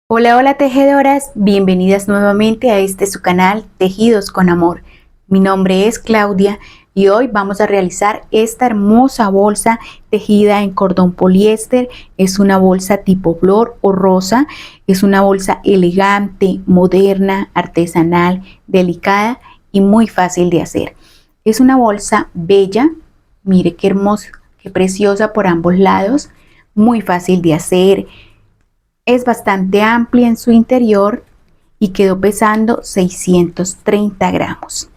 Hola, hola tejedoras, bienvenidas nuevamente a este su canal Tejidos con Amor. Mi nombre es Claudia y hoy vamos a realizar esta hermosa bolsa tejida en cordón poliéster. Es una bolsa tipo flor o rosa, es una bolsa elegante, moderna, artesanal, delicada y muy fácil de hacer. Es una bolsa bella, mire qué hermosa, qué preciosa por ambos lados, muy fácil de hacer. Es bastante amplia en su interior y quedó pesando 630 gramos.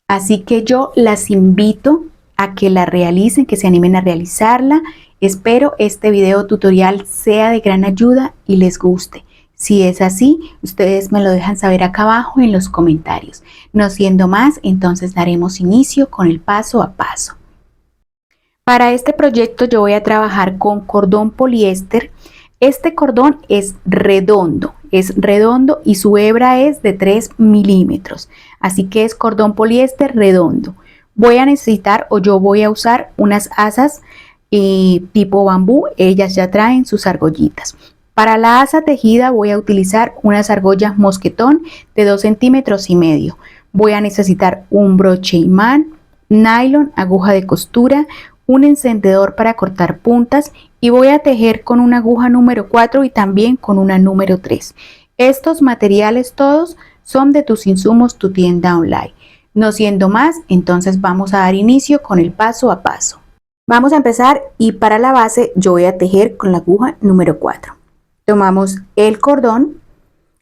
Así que yo las invito a que la realicen, que se animen a realizarla. Espero este video tutorial sea de gran ayuda y les guste. Si es así, ustedes me lo dejan saber acá abajo en los comentarios. No siendo más, entonces daremos inicio con el paso a paso. Para este proyecto yo voy a trabajar con cordón poliéster. Este cordón es redondo y su hebra es de 3 milímetros. Así que es cordón poliéster redondo. Voy a necesitar yo voy a usar unas asas tipo bambú. Ellas ya traen sus argollitas. Para la asa tejida voy a utilizar unas argollas mosquetón de 2 centímetros y medio. Voy a necesitar un broche imán, nylon, aguja de costura, un encendedor para cortar puntas y voy a tejer con una aguja número 4 y también con una número 3. Estos materiales todos son de Tus Insumos, tu tienda online. No siendo más, entonces vamos a dar inicio con el paso a paso. Vamos a empezar y para la base yo voy a tejer con la aguja número 4. Tomamos el cordón,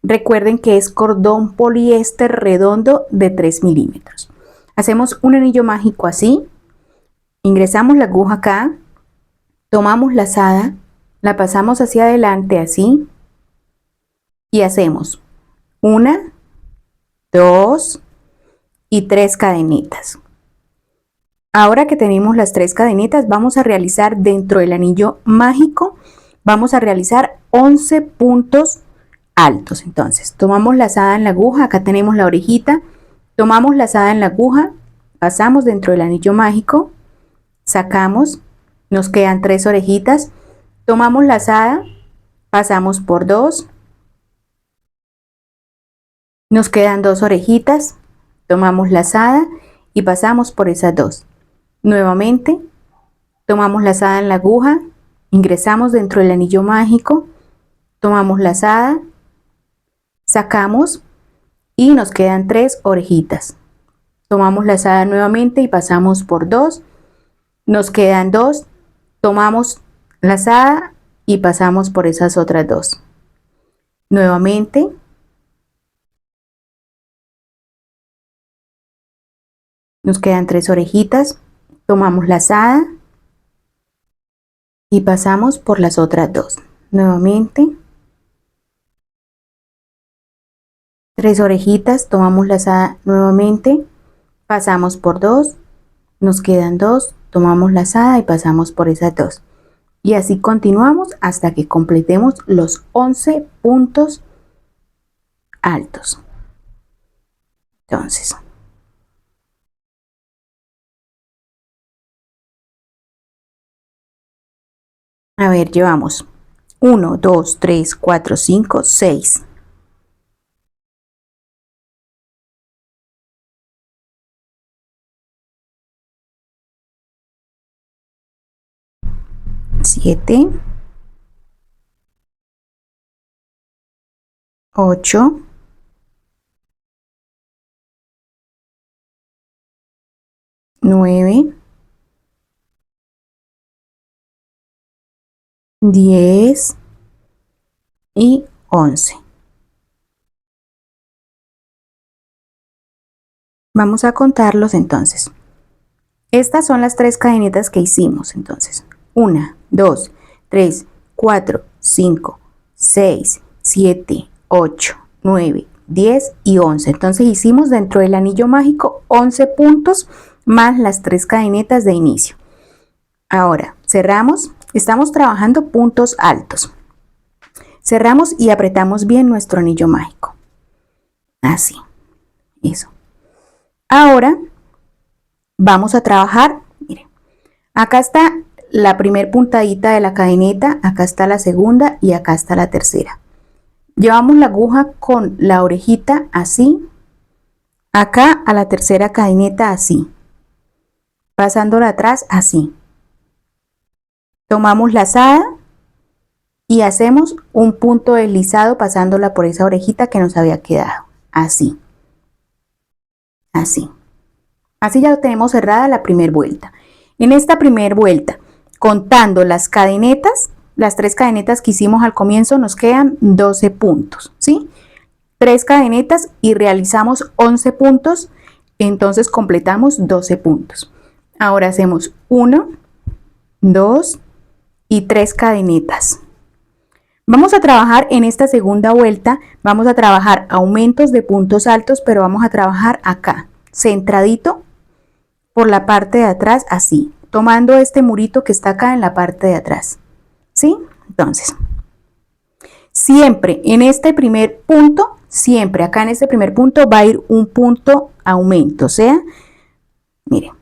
recuerden que es cordón poliéster redondo de 3 milímetros. Hacemos un anillo mágico así. Ingresamos la aguja acá, tomamos la lazada, la pasamos hacia adelante así y hacemos 1, 2 y 3 cadenitas. Ahora que tenemos las 3 cadenitas, vamos a realizar dentro del anillo mágico, vamos a realizar 11 puntos altos. Entonces, tomamos la lazada en la aguja, acá tenemos la orejita, tomamos la lazada en la aguja, pasamos dentro del anillo mágico, sacamos, nos quedan 3 orejitas, tomamos la lazada, pasamos por 2, nos quedan 2 orejitas, tomamos la lazada y pasamos por esas 2. Nuevamente, tomamos la lazada en la aguja, ingresamos dentro del anillo mágico, tomamos la lazada, sacamos y nos quedan 3 orejitas. Tomamos la lazada nuevamente y pasamos por 2. Nos quedan 2, tomamos la lazada y pasamos por esas otras 2. Nuevamente, nos quedan 3 orejitas, tomamos la lazada y pasamos por las otras 2. Nuevamente, 3 orejitas, tomamos la lazada nuevamente, pasamos por 2, nos quedan 2, tomamos la lazada y pasamos por esas 2. Y así continuamos hasta que completemos los 11 puntos altos. Entonces, a ver, llevamos 1, 2, 3, 4, 5, 6. Siete, 8, 9, 10 y 11. Vamos a contarlos entonces. Estas son las 3 cadenitas que hicimos. Entonces, 1, 2, 3, 4, 5, 6, 7, 8, 9, 10 y 11. Entonces hicimos dentro del anillo mágico 11 puntos más las 3 cadenitas de inicio. Ahora cerramos, estamos trabajando puntos altos. Cerramos y apretamos bien nuestro anillo mágico. Así, eso. Ahora vamos a trabajar, miren, acá está la primer puntadita de la cadeneta, acá está la segunda y acá está la tercera. Llevamos la aguja con la orejita así, acá a la tercera cadeneta así, pasándola atrás así. Tomamos la lazada y hacemos un punto deslizado pasándola por esa orejita que nos había quedado, así, así. Así ya tenemos cerrada la primera vuelta. En esta primera vuelta, contando las cadenetas, las 3 cadenetas que hicimos al comienzo, nos quedan 12 puntos, ¿sí? 3 cadenetas y realizamos 11 puntos, entonces completamos 12 puntos. Ahora hacemos 1, 2 y 3 cadenetas. Vamos a trabajar en esta segunda vuelta, vamos a trabajar aumentos de puntos altos, pero vamos a trabajar acá, centradito por la parte de atrás, así, tomando este murito que está acá en la parte de atrás, ¿sí? Entonces, siempre en este primer punto, siempre acá en este primer punto va a ir un punto aumento, o sea, miren,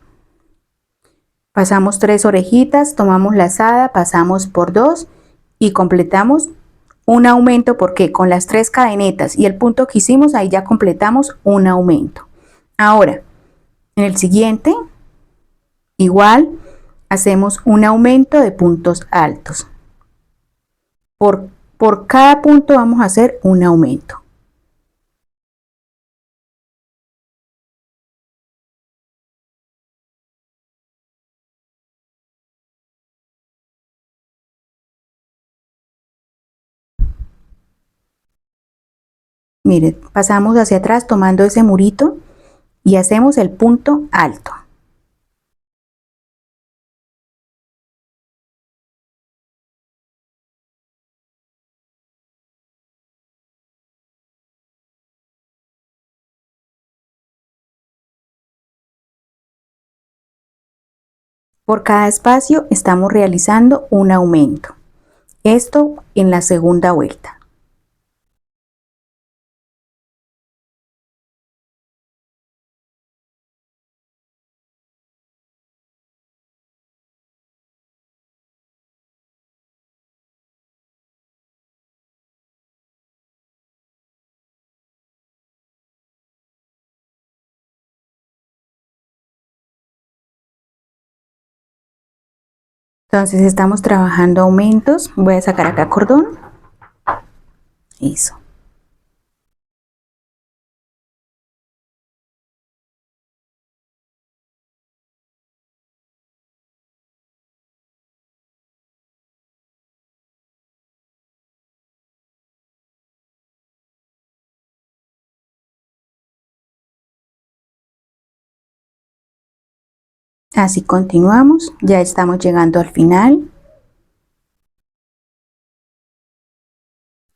pasamos 3 orejitas, tomamos lazada, pasamos por 2 y completamos un aumento, porque con las 3 cadenetas y el punto que hicimos, ahí ya completamos un aumento. Ahora, en el siguiente, igual, hacemos un aumento de puntos altos. Por cada punto vamos a hacer un aumento. Miren, pasamos hacia atrás tomando ese murito y hacemos el punto alto. Por cada espacio estamos realizando un aumento. Esto en la segunda vuelta. Entonces estamos trabajando aumentos. Voy a sacar acá cordón. Eso. Así continuamos, ya estamos llegando al final.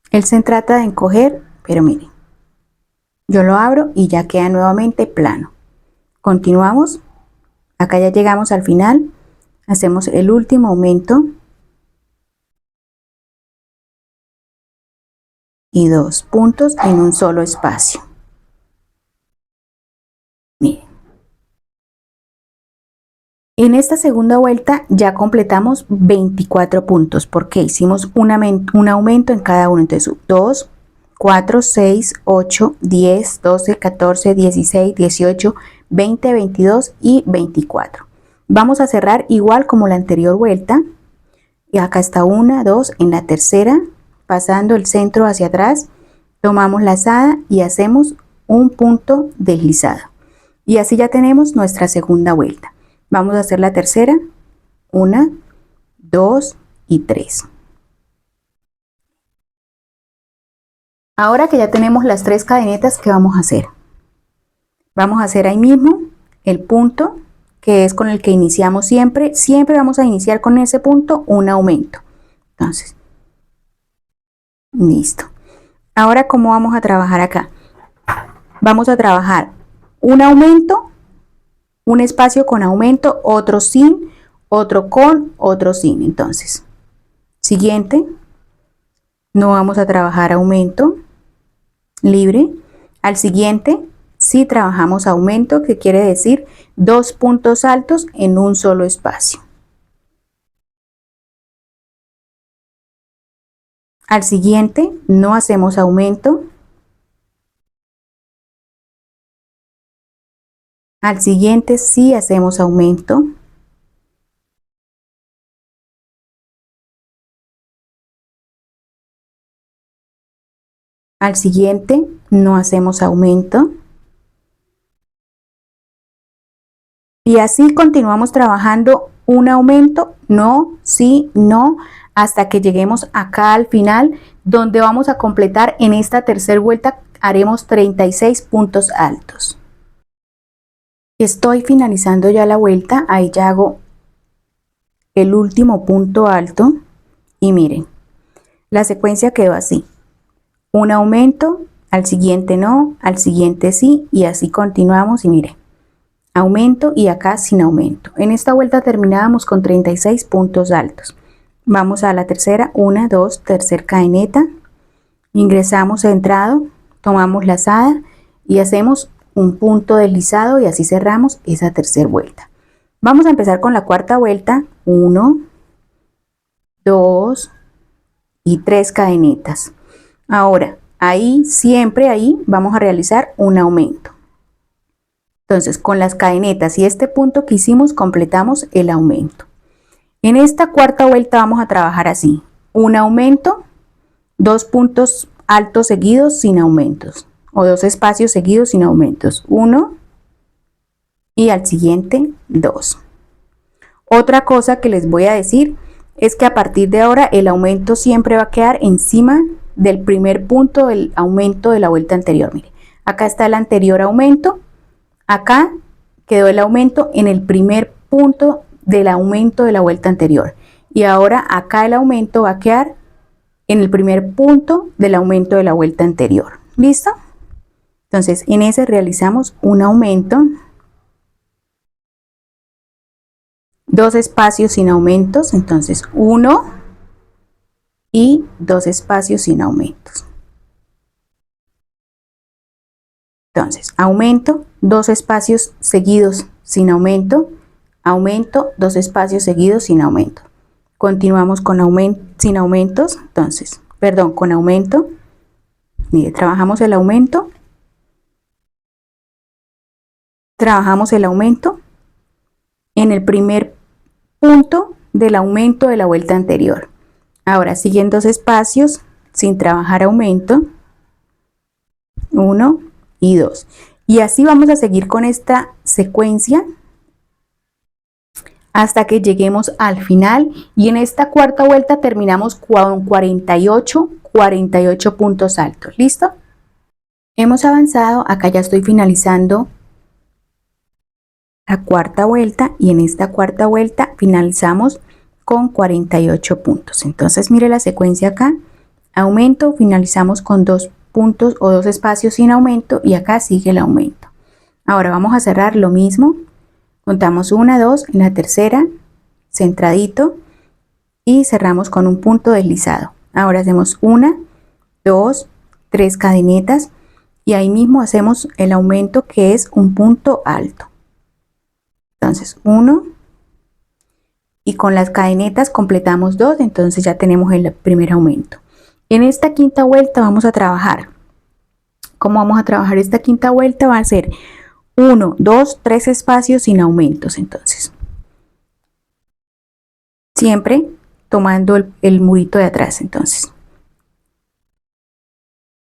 Él se trata de encoger, pero miren, yo lo abro y ya queda nuevamente plano. Continuamos, acá ya llegamos al final, hacemos el último aumento y 2 puntos en un solo espacio. Miren. En esta segunda vuelta ya completamos 24 puntos porque hicimos un aumento en cada uno. Entonces 2, 4, 6, 8, 10, 12, 14, 16, 18, 20, 22 y 24. Vamos a cerrar igual como la anterior vuelta. Y acá está 1, 2, en la tercera, pasando el centro hacia atrás, tomamos lazada y hacemos un punto deslizado. Y así ya tenemos nuestra segunda vuelta. Vamos a hacer la tercera, 1, 2 y 3. Ahora que ya tenemos las 3 cadenetas, ¿qué vamos a hacer? Vamos a hacer ahí mismo el punto que es con el que iniciamos siempre. Siempre vamos a iniciar con ese punto un aumento. Entonces, listo. Ahora, ¿cómo vamos a trabajar acá? Vamos a trabajar un aumento, un espacio con aumento, otro sin, otro con, otro sin. Entonces, siguiente, no vamos a trabajar aumento libre. Al siguiente, sí trabajamos aumento, que quiere decir 2 puntos altos en un solo espacio. Al siguiente no hacemos aumento. Al siguiente sí hacemos aumento. Al siguiente no hacemos aumento. Y así continuamos trabajando un aumento, no, sí, no, hasta que lleguemos acá al final, donde vamos a completar en esta tercera vuelta, haremos 36 puntos altos. Estoy finalizando ya la vuelta, ahí ya hago el último punto alto y miren, la secuencia quedó así. Un aumento, al siguiente no, al siguiente sí, y así continuamos y miren. Aumento y acá sin aumento. En esta vuelta terminábamos con 36 puntos altos. Vamos a la tercera, 1, 2, tercer cadeneta, ingresamos centrado, tomamos lazada y hacemos un punto deslizado y así cerramos esa tercera vuelta. Vamos a empezar con la cuarta vuelta, 1, 2 y 3 cadenetas. Ahora, siempre ahí vamos a realizar un aumento. Entonces, con las cadenetas y este punto que hicimos, completamos el aumento. En esta cuarta vuelta vamos a trabajar así. Un aumento, 2 puntos altos seguidos sin aumentos. O 2 espacios seguidos sin aumentos. 1 y al siguiente 2. Otra cosa que les voy a decir es que a partir de ahora el aumento siempre va a quedar encima del primer punto del aumento de la vuelta anterior. Mire, acá está el anterior aumento. Acá quedó el aumento en el primer punto del aumento de la vuelta anterior. Y ahora acá el aumento va a quedar en el primer punto del aumento de la vuelta anterior. ¿Listo? Entonces en ese realizamos un aumento. 2 espacios sin aumentos. Entonces 1 y 2 espacios sin aumentos. Entonces, aumento, 2 espacios seguidos sin aumento, aumento, 2 espacios seguidos sin aumento. Continuamos con sin aumentos, entonces, perdón, con aumento. Mire, trabajamos el aumento en el primer punto del aumento de la vuelta anterior. Ahora siguen 2 espacios sin trabajar aumento, 1 y 2. Y así vamos a seguir con esta secuencia hasta que lleguemos al final y en esta cuarta vuelta terminamos con 48 puntos altos. ¿Listo? Hemos avanzado, acá ya estoy finalizando la cuarta vuelta y en esta cuarta vuelta finalizamos con 48 puntos. Entonces mire la secuencia acá, aumento, finalizamos con 2 puntos o 2 espacios sin aumento y acá sigue el aumento. Ahora vamos a cerrar lo mismo, contamos 1, 2, en la tercera, centradito y cerramos con un punto deslizado. Ahora hacemos 1, 2, 3 cadenetas y ahí mismo hacemos el aumento que es un punto alto. Entonces 1 y con las cadenetas completamos 2, entonces ya tenemos el primer aumento. En esta quinta vuelta vamos a trabajar. ¿Cómo vamos a trabajar esta quinta vuelta? Va a ser 1, 2, 3 espacios sin aumentos. Entonces, siempre tomando el murito de atrás. Entonces,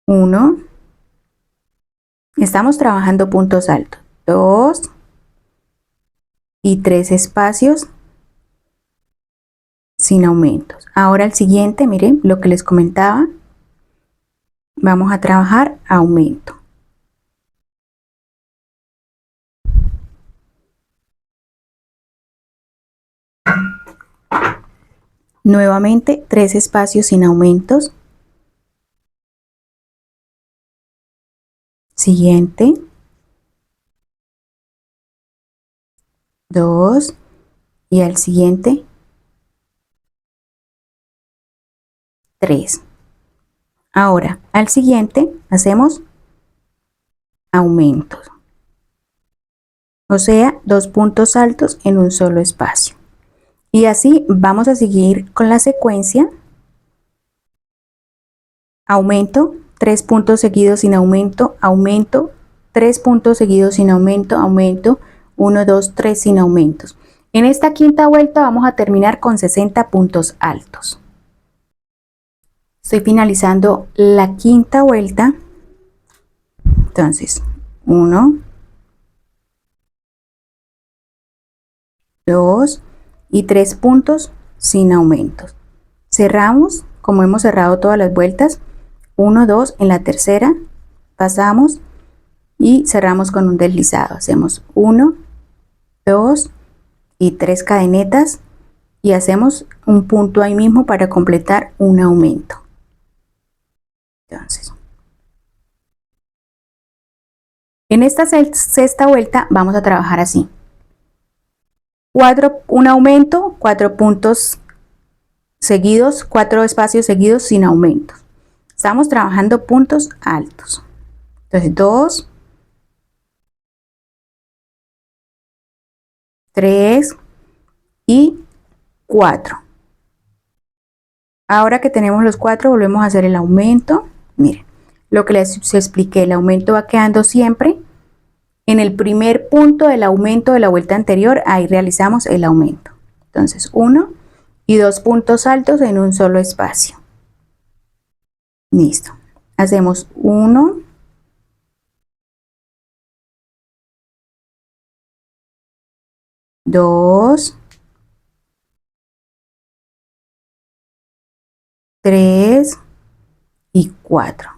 1, estamos trabajando puntos altos. 2 y 3 espacios sin aumentos. Ahora el siguiente, miren lo que les comentaba. Vamos a trabajar aumento. Nuevamente 3 espacios sin aumentos. Siguiente. 2 y al siguiente 3. Ahora al siguiente hacemos aumentos, o sea 2 puntos altos en un solo espacio y así vamos a seguir con la secuencia aumento, 3 puntos seguidos sin aumento, aumento, 3 puntos seguidos sin aumento, aumento, 1, 2, 3 sin aumentos. En esta quinta vuelta vamos a terminar con 60 puntos altos. Estoy finalizando la quinta vuelta. Entonces, 1, 2 y 3 puntos sin aumentos. Cerramos, como hemos cerrado todas las vueltas, 1, 2, en la tercera pasamos y cerramos con un deslizado. Hacemos 1, 2 y 3 cadenetas y hacemos un punto ahí mismo para completar un aumento. Entonces, en esta sexta vuelta vamos a trabajar así. Un aumento, 4 puntos seguidos, 4 espacios seguidos sin aumentos. Estamos trabajando puntos altos. Entonces 2, 3 y 4. Ahora que tenemos los 4, volvemos a hacer el aumento. Miren, lo que les expliqué, el aumento va quedando siempre en el primer punto del aumento de la vuelta anterior. Ahí realizamos el aumento. Entonces 1 y 2 puntos altos en un solo espacio. Listo. Hacemos 1, 2, 3 y 4.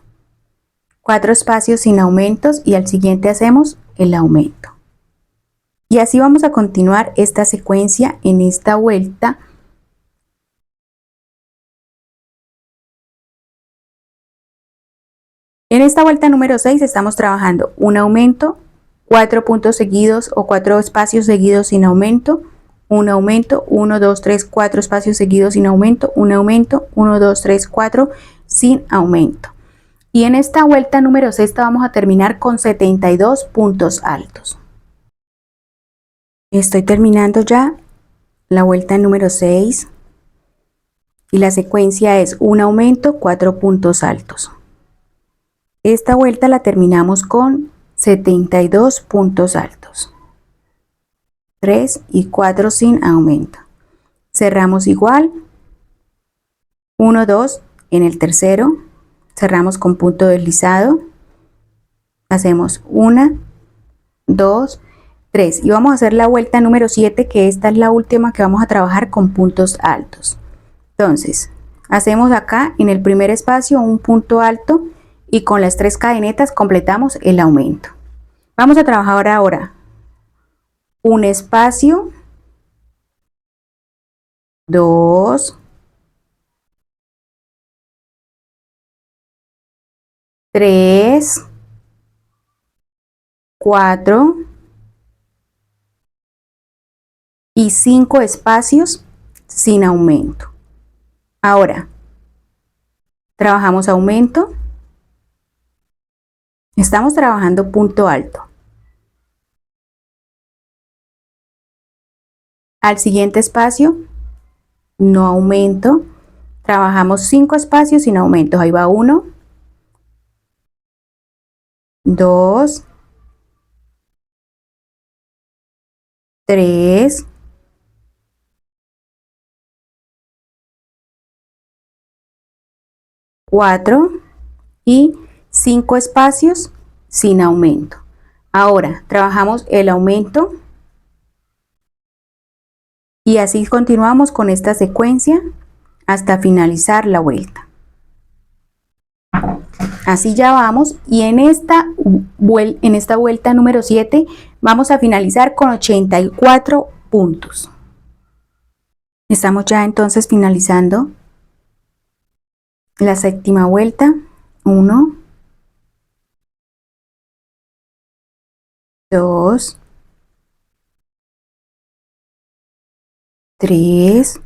4 espacios sin aumentos y al siguiente hacemos el aumento. Y así vamos a continuar esta secuencia en esta vuelta. En esta vuelta número 6 estamos trabajando un aumento, 4 puntos seguidos o 4 espacios seguidos sin aumento, un aumento, 1, 2, 3, 4 espacios seguidos sin aumento, un aumento, 1, 2, 3, 4 sin aumento. Y en esta vuelta número 6 vamos a terminar con 72 puntos altos. Estoy terminando ya la vuelta número 6 y la secuencia es un aumento, 4 puntos altos. Esta vuelta la terminamos con 72 puntos altos. 3 y 4 sin aumento. Cerramos igual. 1, 2 en el tercero. Cerramos con punto deslizado. Hacemos 1, 2, 3 y vamos a hacer la vuelta número 7, que esta es la última que vamos a trabajar con puntos altos. Entonces, hacemos acá en el primer espacio un punto alto y con las 3 cadenetas completamos el aumento. Vamos a trabajar ahora un espacio, 2, 3, 4 y 5 espacios sin aumento. Ahora trabajamos aumento, estamos trabajando punto alto. Al siguiente espacio no aumento, trabajamos 5 espacios sin aumentos. Ahí va 1, 2, 3, 4 y 5 espacios sin aumento. Ahora trabajamos el aumento y así continuamos con esta secuencia hasta finalizar la vuelta. Así ya vamos, y en esta vuelta número 7 vamos a finalizar con 84 puntos. Estamos ya entonces finalizando la séptima vuelta. 1, 2, 3,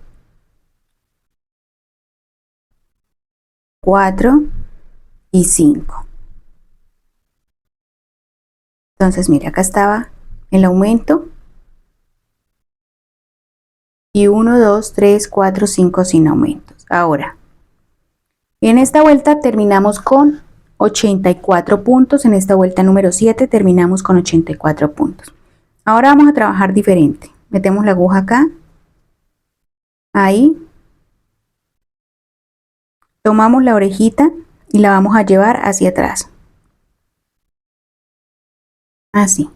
4 y 5. Entonces, mire, acá estaba el aumento y 1, 2, 3, 4, 5 sin aumentos. Ahora, En esta vuelta terminamos con 84 puntos, en esta vuelta número 7 terminamos con 84 puntos. Ahora vamos a trabajar diferente. Metemos la aguja acá, ahí, tomamos la orejita y la vamos a llevar hacia atrás, así.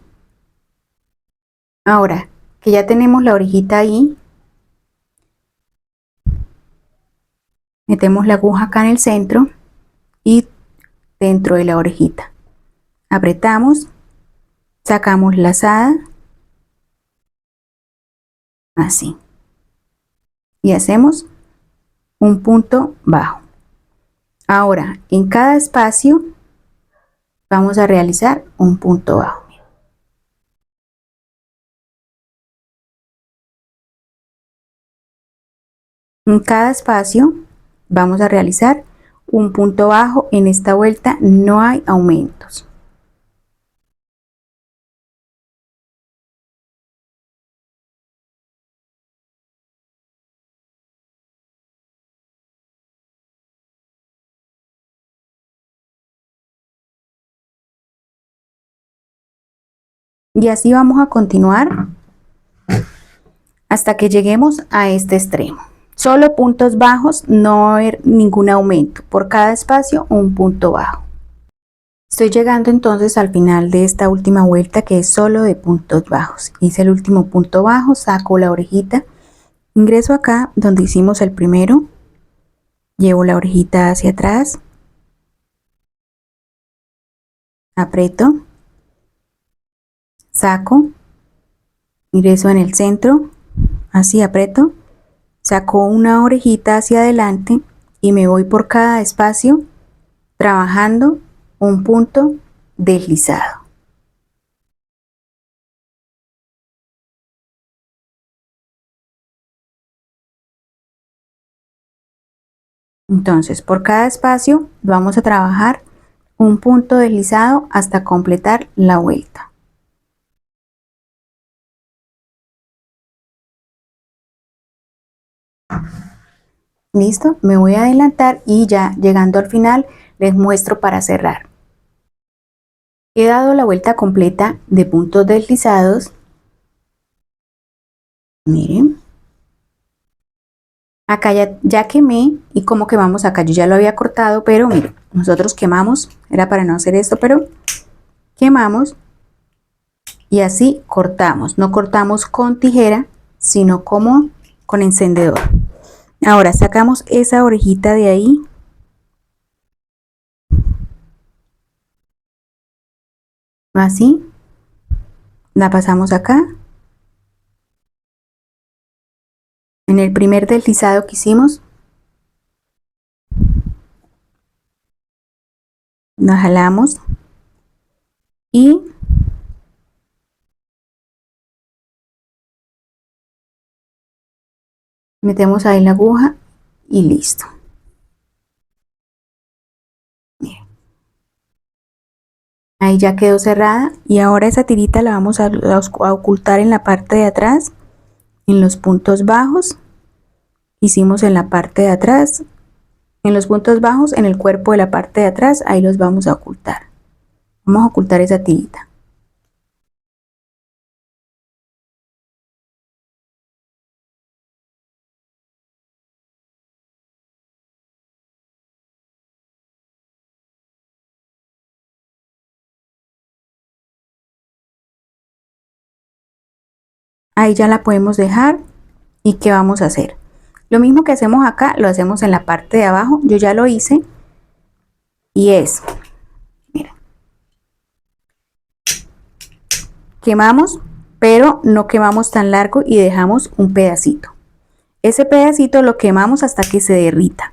Ahora que ya tenemos la orejita ahí, metemos la aguja acá en el centro y dentro de la orejita apretamos, sacamos la lazada, así, y hacemos un punto bajo. Ahora en cada espacio vamos a realizar un punto bajo. En cada espacio vamos a realizar un punto bajo. En esta vuelta no hay aumentos. Y así vamos a continuar hasta que lleguemos a este extremo. Solo puntos bajos, no va a haber ningún aumento. Por cada espacio un punto bajo. Estoy llegando entonces al final de esta última vuelta, que es solo de puntos bajos. Hice el último punto bajo, saco la orejita, ingreso acá donde hicimos el primero, llevo la orejita hacia atrás, aprieto, saco, ingreso en el centro, así aprieto, saco una orejita hacia adelante y me voy por cada espacio trabajando un punto deslizado. Entonces por cada espacio vamos a trabajar un punto deslizado hasta completar la vuelta. Listo, me voy a adelantar y ya llegando al final les muestro para cerrar. He dado la vuelta completa de puntos deslizados. Miren. Acá ya quemé. ¿Y cómo quemamos acá? Yo ya lo había cortado, pero miren, nosotros quemamos, era para no hacer esto, pero quemamos y así cortamos. No cortamos con tijera, sino como con encendedor. Ahora sacamos esa orejita de ahí. Así. La pasamos acá. En el primer deslizado que hicimos, la jalamos y metemos ahí la aguja y listo. Miren. Ahí ya quedó cerrada y ahora esa tirita la vamos a ocultar en la parte de atrás, en los puntos bajos. Hicimos en la parte de atrás, en los puntos bajos, en el cuerpo de la parte de atrás, ahí los vamos a ocultar. Vamos a ocultar esa tirita. Ahí ya la podemos dejar. ¿Y qué vamos a hacer? Lo mismo que hacemos acá, lo hacemos en la parte de abajo. Yo ya lo hice. Y es, mira, quemamos, pero no quemamos tan largo y dejamos un pedacito. Ese pedacito lo quemamos hasta que se derrita.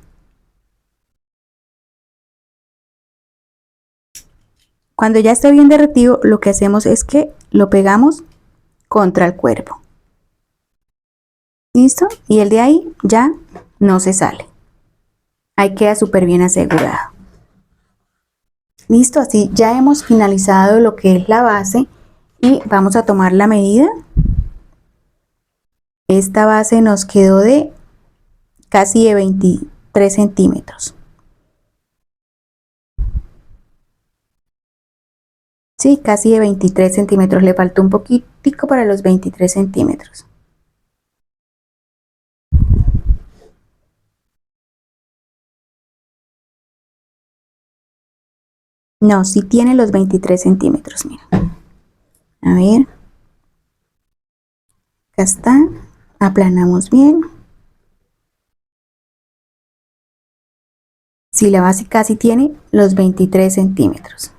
Cuando ya esté bien derretido, lo que hacemos es que lo pegamos contra el cuerpo. ¿Listo? Y el de ahí ya no se sale. Ahí queda súper bien asegurado. Listo, así ya hemos finalizado lo que es la base y vamos a tomar la medida. Esta base nos quedó de casi de 23 centímetros. Sí, casi de 23 centímetros. Le faltó un poquitico para los 23 centímetros. No, sí tiene los 23 centímetros, mira. A ver. Acá está. Aplanamos bien. Sí, la base casi tiene los 23 centímetros.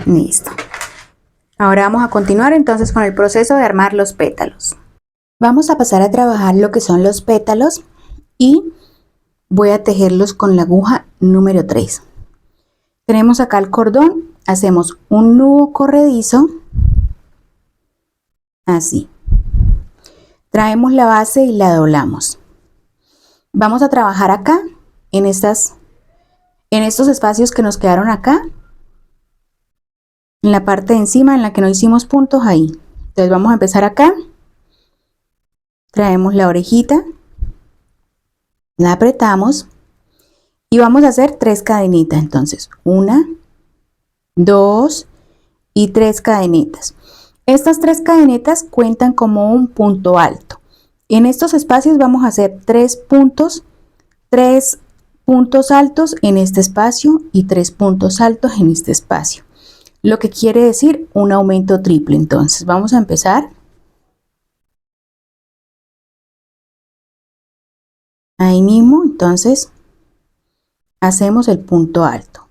Listo. Ahora vamos a continuar entonces con el proceso de armar los pétalos. Vamos a pasar a trabajar lo que son los pétalos y voy a tejerlos con la aguja número 3. Tenemos acá el cordón, hacemos un nudo corredizo, así. Traemos la base y la doblamos. Vamos a trabajar acá, en estos espacios que nos quedaron acá, en la parte de encima en la que no hicimos puntos, ahí. Entonces vamos a empezar acá. Traemos la orejita, la apretamos y vamos a hacer 3 cadenitas. Entonces 1, 2 y 3 cadenitas. Estas 3 cadenitas cuentan como un punto alto. En estos espacios vamos a hacer 3 puntos altos en este espacio y 3 puntos altos en este espacio, lo que quiere decir un aumento triple. Entonces vamos a empezar ahí mismo. Entonces hacemos el punto alto,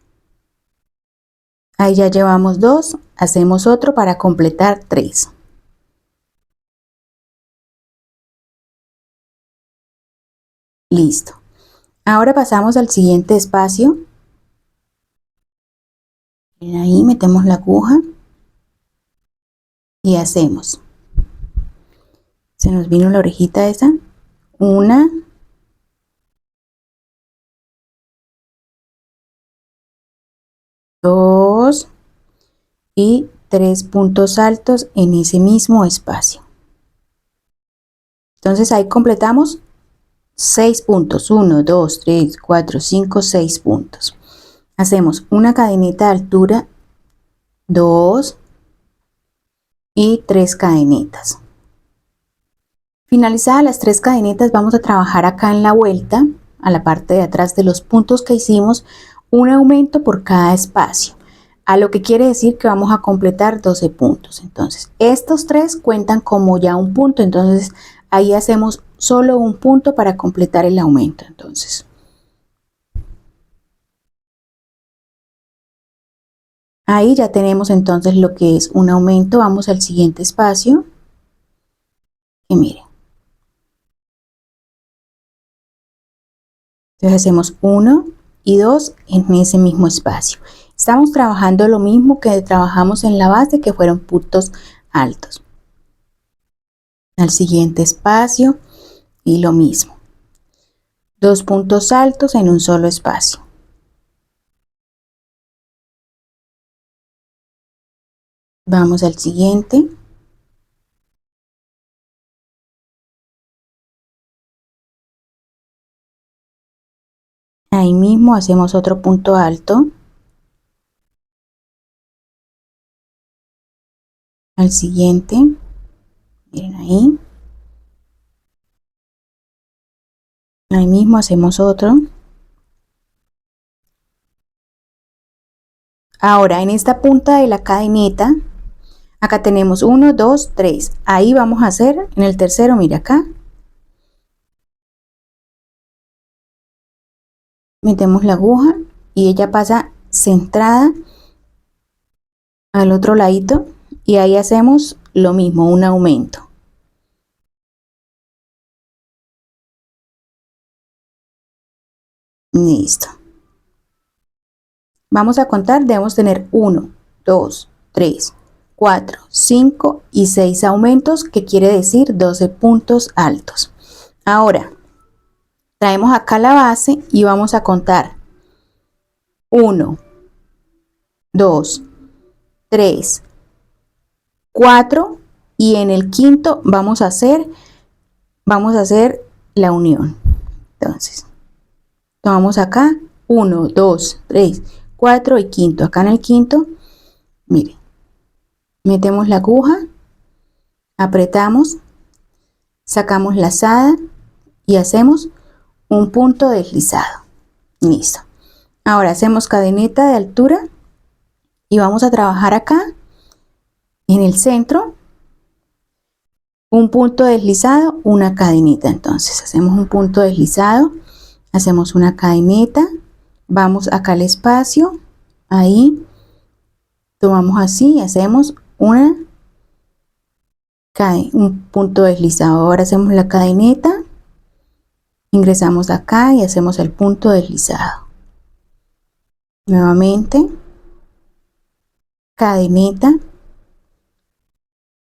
ahí ya llevamos 2, hacemos otro para completar 3. Listo. Ahora pasamos al siguiente espacio. Ahí metemos la aguja y hacemos. Se nos vino la orejita esa. 1, 2 y 3 puntos altos en ese mismo espacio. Entonces ahí completamos 6 puntos. 1, 2, 3, 4, 5, 6 puntos. Hacemos una cadenita de altura, 2 y 3 cadenitas. Finalizadas las 3 cadenitas, vamos a trabajar acá en la vuelta, a la parte de atrás de los puntos que hicimos, un aumento por cada espacio, a lo que quiere decir que vamos a completar 12 puntos. Entonces estos 3 cuentan como ya un punto, entonces ahí hacemos solo un punto para completar el aumento. Entonces ahí ya tenemos entonces lo que es un aumento. Vamos al siguiente espacio y miren. Entonces hacemos 1 y 2 en ese mismo espacio. Estamos trabajando lo mismo que trabajamos en la base, que fueron puntos altos. Al siguiente espacio y lo mismo. 2 puntos altos en un solo espacio. Vamos al siguiente. Ahí mismo hacemos otro punto alto. Al siguiente, miren ahí. Ahí mismo hacemos otro. Ahora en esta punta de la cadeneta, acá tenemos 1, 2, 3. Ahí vamos a hacer en el tercero, mira acá. Metemos la aguja y ella pasa centrada al otro ladito y ahí hacemos lo mismo, un aumento. Listo. Vamos a contar, debemos tener 1, 2, 3, 4, 5 y 6 aumentos, que quiere decir 12 puntos altos. Ahora traemos acá la base y vamos a contar 1, 2, 3, 4 y en el quinto vamos a hacer la unión. Entonces tomamos acá 1, 2, 3, 4 y quinto. Acá en el quinto, miren, metemos la aguja, apretamos, sacamos la lazada y hacemos un punto deslizado. Listo. Ahora hacemos cadeneta de altura y vamos a trabajar acá en el centro un punto deslizado, una cadeneta. Entonces hacemos un punto deslizado, hacemos una cadeneta, vamos acá al espacio, ahí tomamos así y hacemos un punto deslizado. Ahora hacemos la cadeneta, ingresamos acá y hacemos el punto deslizado. Nuevamente, cadeneta,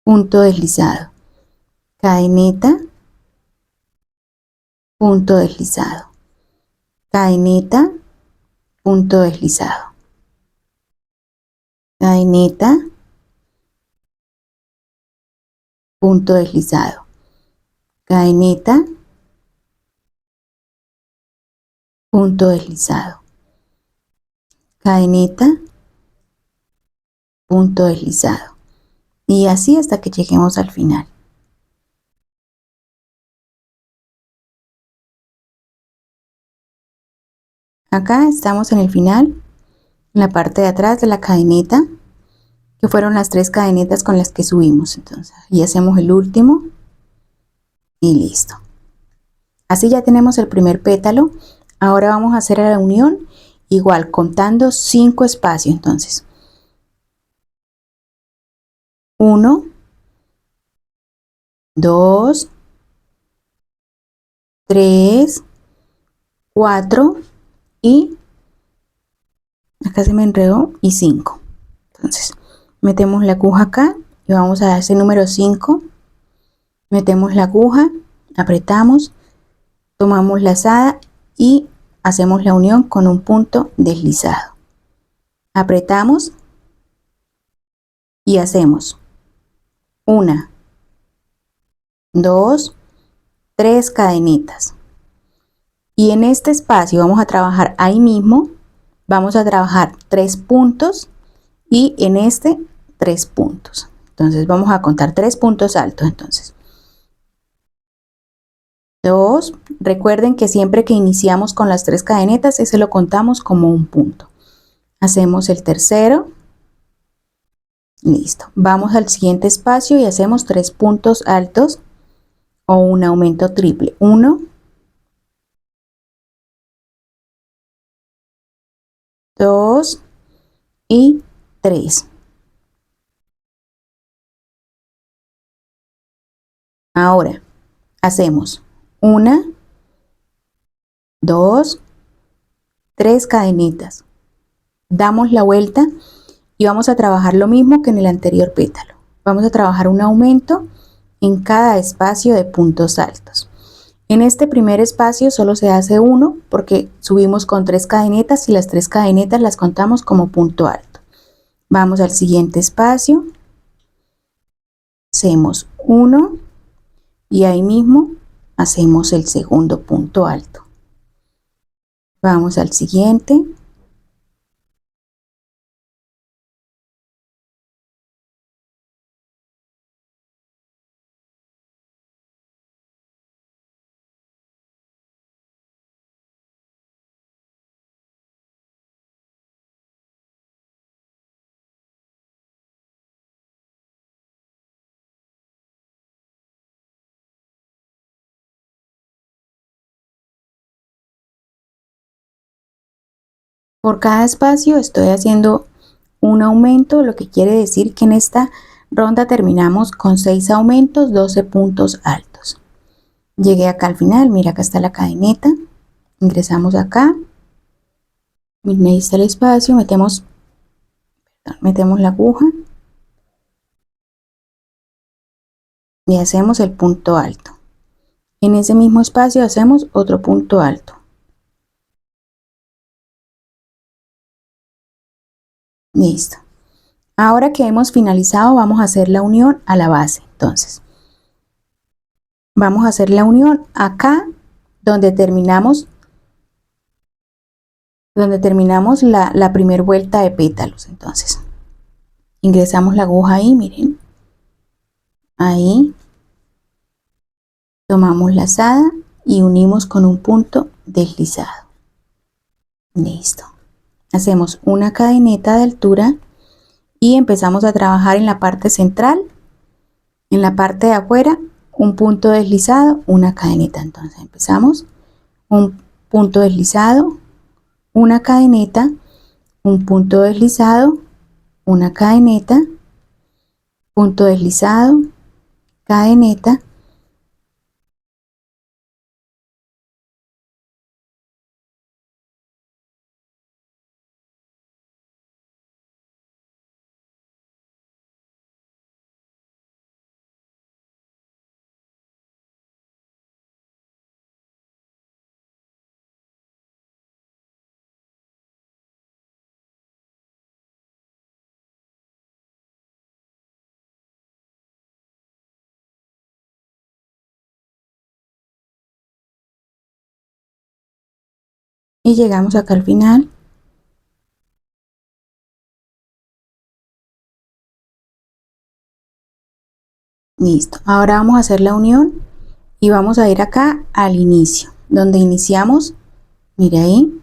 punto deslizado, cadeneta, punto deslizado, cadeneta, punto deslizado, cadeneta, punto deslizado, cadeneta, punto deslizado, cadeneta, punto deslizado, y así hasta que lleguemos al final. Acá estamos en el final, en la parte de atrás de la cadeneta, que fueron las 3 cadenetas con las que subimos. Entonces, y hacemos el último y listo. Así ya tenemos el primer pétalo. Ahora vamos a hacer la unión igual, contando 5 espacios. Entonces, 1, 2, 3, 4 y acá se me enredó y 5. Entonces metemos la aguja acá y vamos a dar ese número 5, metemos la aguja, apretamos, tomamos la lazada y hacemos la unión con un punto deslizado, apretamos y hacemos 1, 2, 3 cadenitas. Y en este espacio vamos a trabajar ahí mismo, vamos a trabajar 3 puntos y en este 3 puntos. Entonces vamos a contar 3 puntos altos. Entonces 2, recuerden que siempre que iniciamos con las 3 cadenetas ese lo contamos como un punto. Hacemos el tercero, listo. Vamos al siguiente espacio y hacemos 3 puntos altos o un aumento triple, 1, 2 y 3. Ahora hacemos 1, 2, 3 cadenitas, damos la vuelta y vamos a trabajar lo mismo que en el anterior pétalo. Vamos a trabajar un aumento en cada espacio de puntos altos. En este primer espacio solo se hace uno porque subimos con 3 cadenetas y las 3 cadenetas las contamos como punto alto. Vamos al siguiente espacio, hacemos 1 y ahí mismo hacemos el segundo punto alto. Vamos al siguiente. Por cada espacio estoy haciendo un aumento, lo que quiere decir que en esta ronda terminamos con 6 aumentos, 12 puntos altos. Llegué acá al final, mira, acá está la cadeneta, ingresamos acá, miren, ahí está el espacio, metemos la aguja y hacemos el punto alto. En ese mismo espacio hacemos otro punto alto. Listo. Ahora que hemos finalizado, vamos a hacer la unión a la base. Entonces, vamos a hacer la unión acá donde terminamos donde terminamos la primera vuelta de pétalos. Entonces ingresamos la aguja ahí, miren, ahí, tomamos lazada y unimos con un punto deslizado. Listo. Hacemos una cadeneta de altura y empezamos a trabajar en la parte central, en la parte de afuera, un punto deslizado, una cadeneta. Entonces empezamos un punto deslizado, una cadeneta, un punto deslizado, una cadeneta, punto deslizado, cadeneta, y llegamos acá al final. Listo. Ahora vamos a hacer la unión y vamos a ir acá al inicio, donde iniciamos. Mire ahí,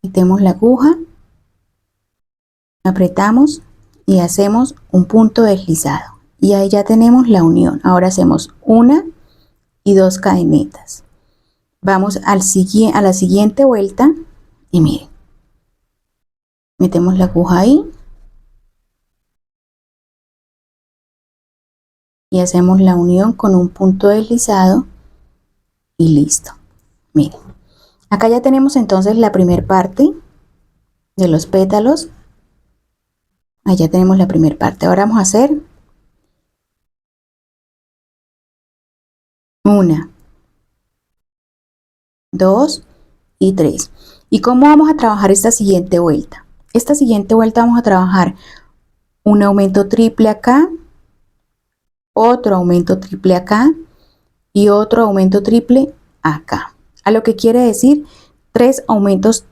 metemos la aguja, apretamos y hacemos un punto deslizado. Y ahí ya tenemos la unión. Ahora hacemos una y dos cadenetas. Vamos a la siguiente vuelta y miren, metemos la aguja ahí y hacemos la unión con un punto deslizado y listo. Miren, acá ya tenemos entonces la primera parte de los pétalos. Allá tenemos la primera parte. Ahora vamos a hacer una, dos y tres. ¿Y cómo vamos a trabajar esta siguiente vuelta? Esta siguiente vuelta vamos a trabajar un aumento triple acá, otro aumento triple acá y otro aumento triple acá. A lo que quiere decir tres aumentos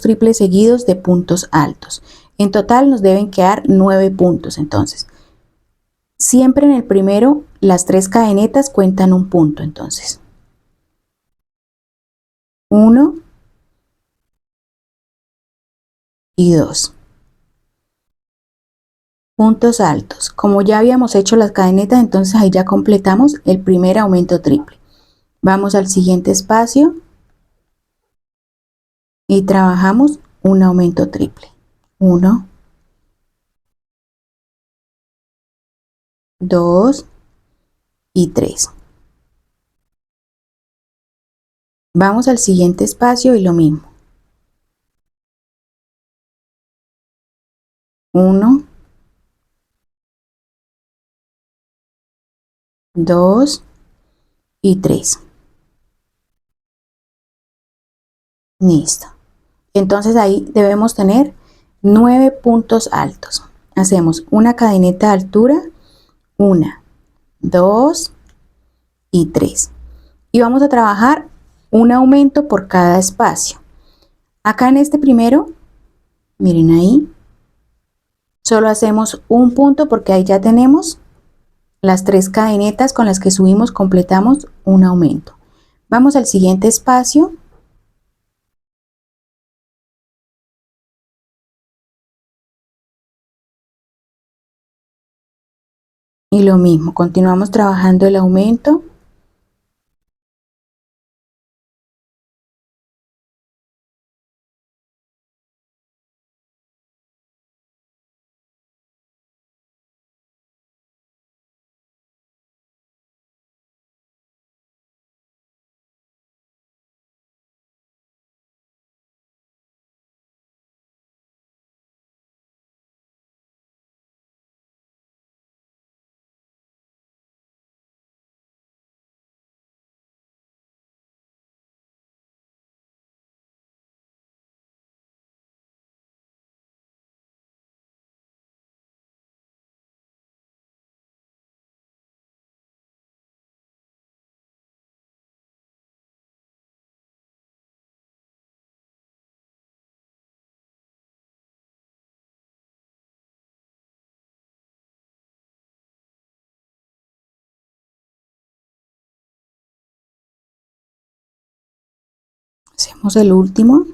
triples seguidos de puntos altos. En total nos deben quedar 9 puntos. Entonces, siempre en el primero las tres cadenetas cuentan un punto. Entonces, 1 y 2 puntos altos. Como ya habíamos hecho las cadenetas, entonces ahí ya completamos el primer aumento triple. Vamos al siguiente espacio y trabajamos un aumento triple. 1, 2 y 3. Vamos al siguiente espacio y lo mismo. 1, 2 y 3. Listo. Entonces ahí debemos tener 9 puntos altos. Hacemos una cadeneta de altura, 1, 2 y 3. Y vamos a trabajar un aumento por cada espacio. Acá en este primero, miren ahí, solo hacemos un punto porque ahí ya tenemos las tres cadenetas con las que subimos, completamos un aumento. Vamos al siguiente espacio. Y lo mismo, continuamos trabajando el aumento. Hacemos el último.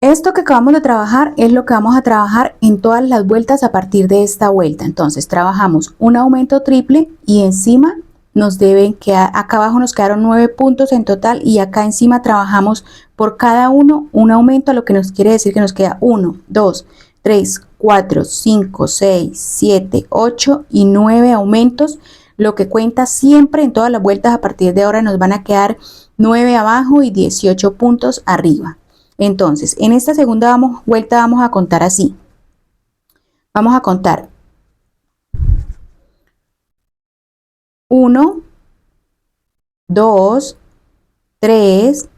Esto que acabamos de trabajar es lo que vamos a trabajar en todas las vueltas a partir de esta vuelta. Entonces trabajamos un aumento triple y encima nos deben quedar, acá abajo nos quedaron 9 puntos en total y acá encima trabajamos por cada uno un aumento, lo que nos quiere decir que nos queda 1, 2, 3, 4, 5, 6, 7, 8 y 9 aumentos, lo que cuenta siempre en todas las vueltas. A partir de ahora nos van a quedar 9 abajo y 18 puntos arriba. Entonces, en esta segunda vuelta vamos a contar así. Vamos a contar 1, 2, 3,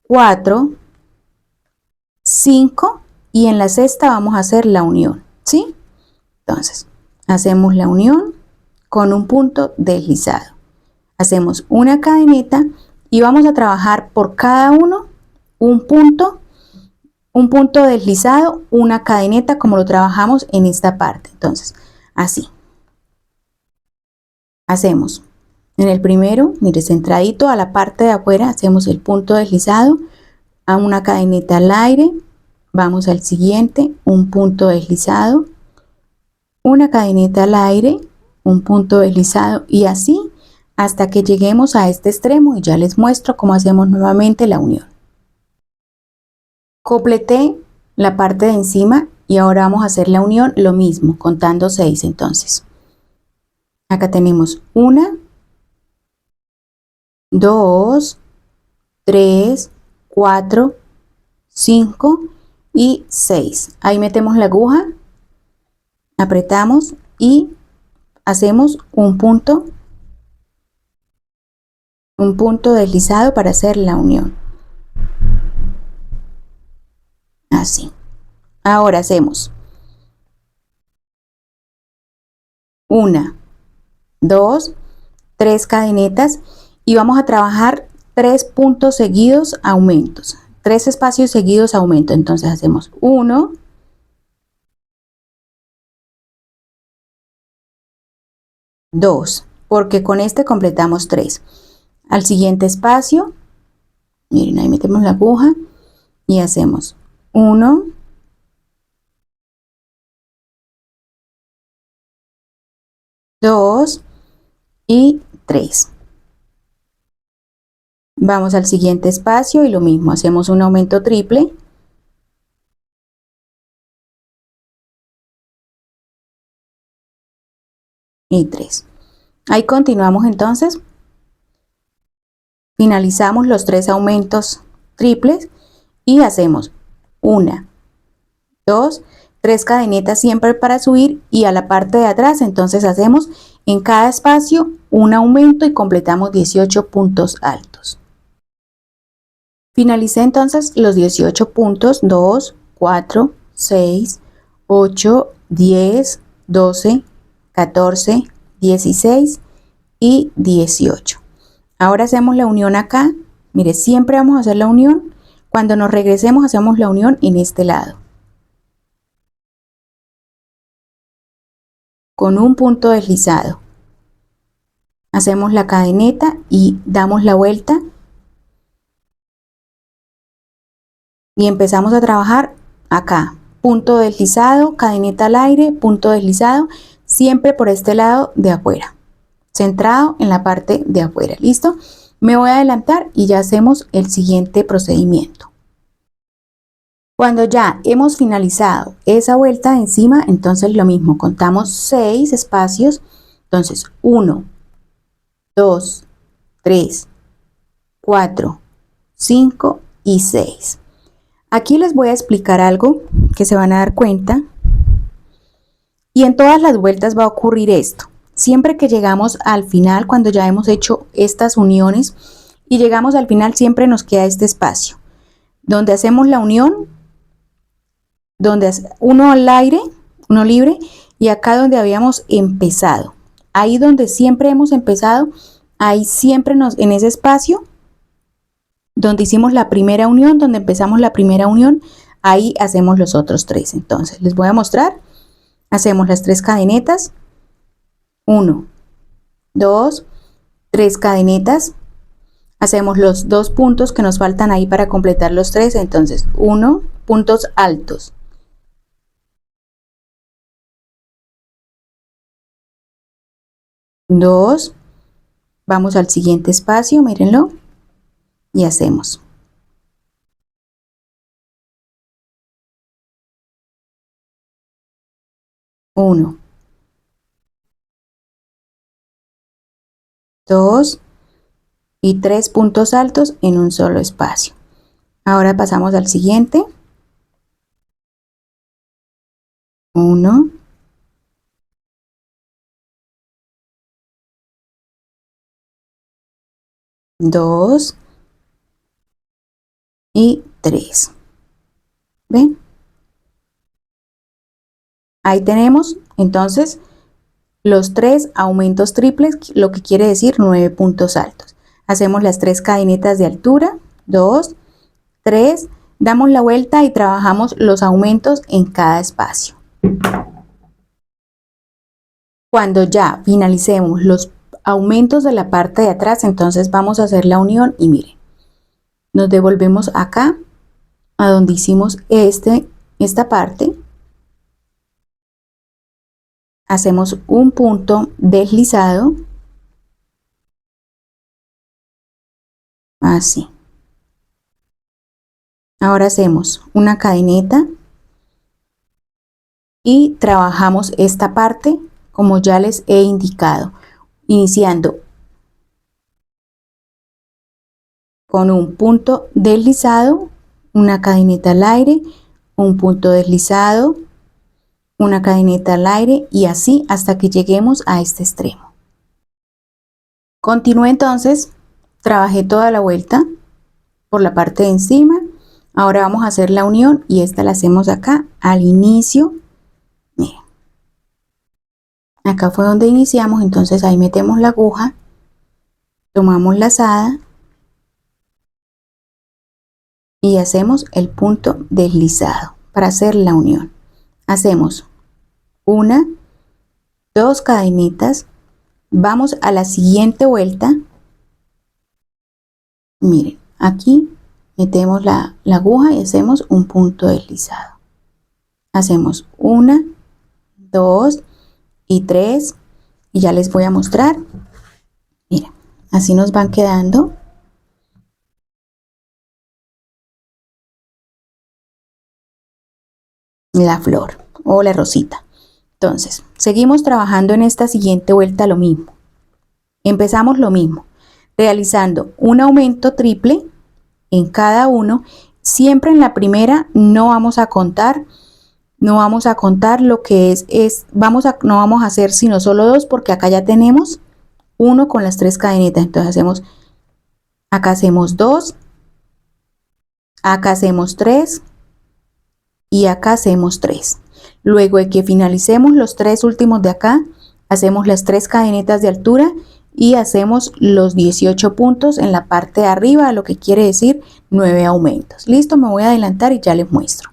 4, 5 y en la sexta vamos a hacer la unión, ¿sí? Entonces, hacemos la unión con un punto deslizado. Hacemos una cadeneta y vamos a trabajar por cada uno un punto deslizado, una cadeneta, como lo trabajamos en esta parte. Entonces, así. Hacemos en el primero, mire, centradito a la parte de afuera, hacemos el punto deslizado, a una cadeneta al aire, vamos al siguiente, un punto deslizado, una cadeneta al aire, un punto deslizado y así hasta que lleguemos a este extremo y ya les muestro cómo hacemos nuevamente la unión. Completé la parte de encima y ahora vamos a hacer la unión lo mismo, contando 6. Entonces, acá tenemos 1, 2, 3, 4, 5 y 6. Ahí metemos la aguja, apretamos y hacemos un punto deslizado para hacer la unión. Así. Ahora hacemos 1, 2, 3 cadenetas y vamos a trabajar 3 puntos seguidos aumentos, 3 espacios seguidos aumento. Entonces hacemos 1, 2, porque con este completamos 3. Al siguiente espacio, miren, ahí metemos la aguja y hacemos 1, 2 y 3. Vamos al siguiente espacio y lo mismo, hacemos un aumento triple. Y 3. Ahí continuamos entonces. Finalizamos los 3 aumentos triples y hacemos 1, 2, 3 cadenetas siempre para subir y a la parte de atrás entonces hacemos en cada espacio un aumento y completamos 18 puntos altos. Finalicé entonces los 18 puntos, 2, 4, 6, 8, 10, 12, 14, 16 y 18. Ahora hacemos la unión acá. Mire, siempre vamos a hacer la unión. Cuando nos regresemos hacemos la unión en este lado. Con un punto deslizado. Hacemos la cadeneta y damos la vuelta. Y empezamos a trabajar acá. Punto deslizado, cadeneta al aire, punto deslizado. Siempre por este lado de afuera. Centrado en la parte de afuera. ¿Listo? Me voy a adelantar y ya hacemos el siguiente procedimiento. Cuando ya hemos finalizado esa vuelta de encima, entonces lo mismo, contamos 6 espacios. Entonces 1, 2, 3, 4, 5 y 6. Aquí les voy a explicar algo que se van a dar cuenta. Y en todas las vueltas va a ocurrir esto. Siempre que llegamos al final, cuando ya hemos hecho estas uniones y llegamos al final, siempre nos queda este espacio donde hacemos la unión, donde uno al aire, uno libre, y acá donde habíamos empezado. Ahí donde siempre hemos empezado, ahí siempre en ese espacio donde hicimos la primera unión, donde empezamos la primera unión, ahí hacemos los otros 3. Entonces les voy a mostrar. Hacemos las 3 cadenetas, 1, 2, 3 cadenetas, hacemos los 2 puntos que nos faltan ahí para completar los 3, entonces 1, puntos altos, 2, vamos al siguiente espacio, mírenlo, y hacemos 1, 2 y 3 puntos altos en un solo espacio. Ahora pasamos al siguiente, 1, 2 y 3. ¿Ven? Ahí tenemos entonces los 3 aumentos triples, lo que quiere decir 9 puntos altos. Hacemos las 3 cadenetas de altura, 2, 3, damos la vuelta y trabajamos los aumentos en cada espacio. Cuando ya finalicemos los aumentos de la parte de atrás, entonces vamos a hacer la unión y miren, nos devolvemos acá a donde hicimos esta parte, hacemos un punto deslizado, así. Ahora hacemos una cadeneta y trabajamos esta parte como ya les he indicado, iniciando con un punto deslizado, una cadeneta al aire, un punto deslizado, una cadeneta al aire y así hasta que lleguemos a este extremo. Continúe entonces, trabajé toda la vuelta por la parte de encima. Ahora vamos a hacer la unión y esta la hacemos acá al inicio. Miren, acá fue donde iniciamos, entonces ahí metemos la aguja, tomamos la lazada y hacemos el punto deslizado para hacer la unión. Hacemos una, 2 cadenitas, vamos a la siguiente vuelta. Miren, aquí metemos la aguja y hacemos un punto deslizado. Hacemos una, 2 y 3 y ya les voy a mostrar. Miren, así nos van quedando. La flor o la rosita. Entonces, seguimos trabajando en esta siguiente vuelta lo mismo. Empezamos lo mismo, realizando un aumento triple en cada uno. Siempre en la primera no vamos a contar lo que no vamos a hacer sino solo 2 porque acá ya tenemos uno con las 3 cadenitas. Entonces acá hacemos 2, acá hacemos 3 y acá hacemos 3. Luego de que finalicemos los 3 últimos de acá, hacemos las 3 cadenetas de altura y hacemos los 18 puntos en la parte de arriba, lo que quiere decir 9 aumentos. Listo, me voy a adelantar y ya les muestro.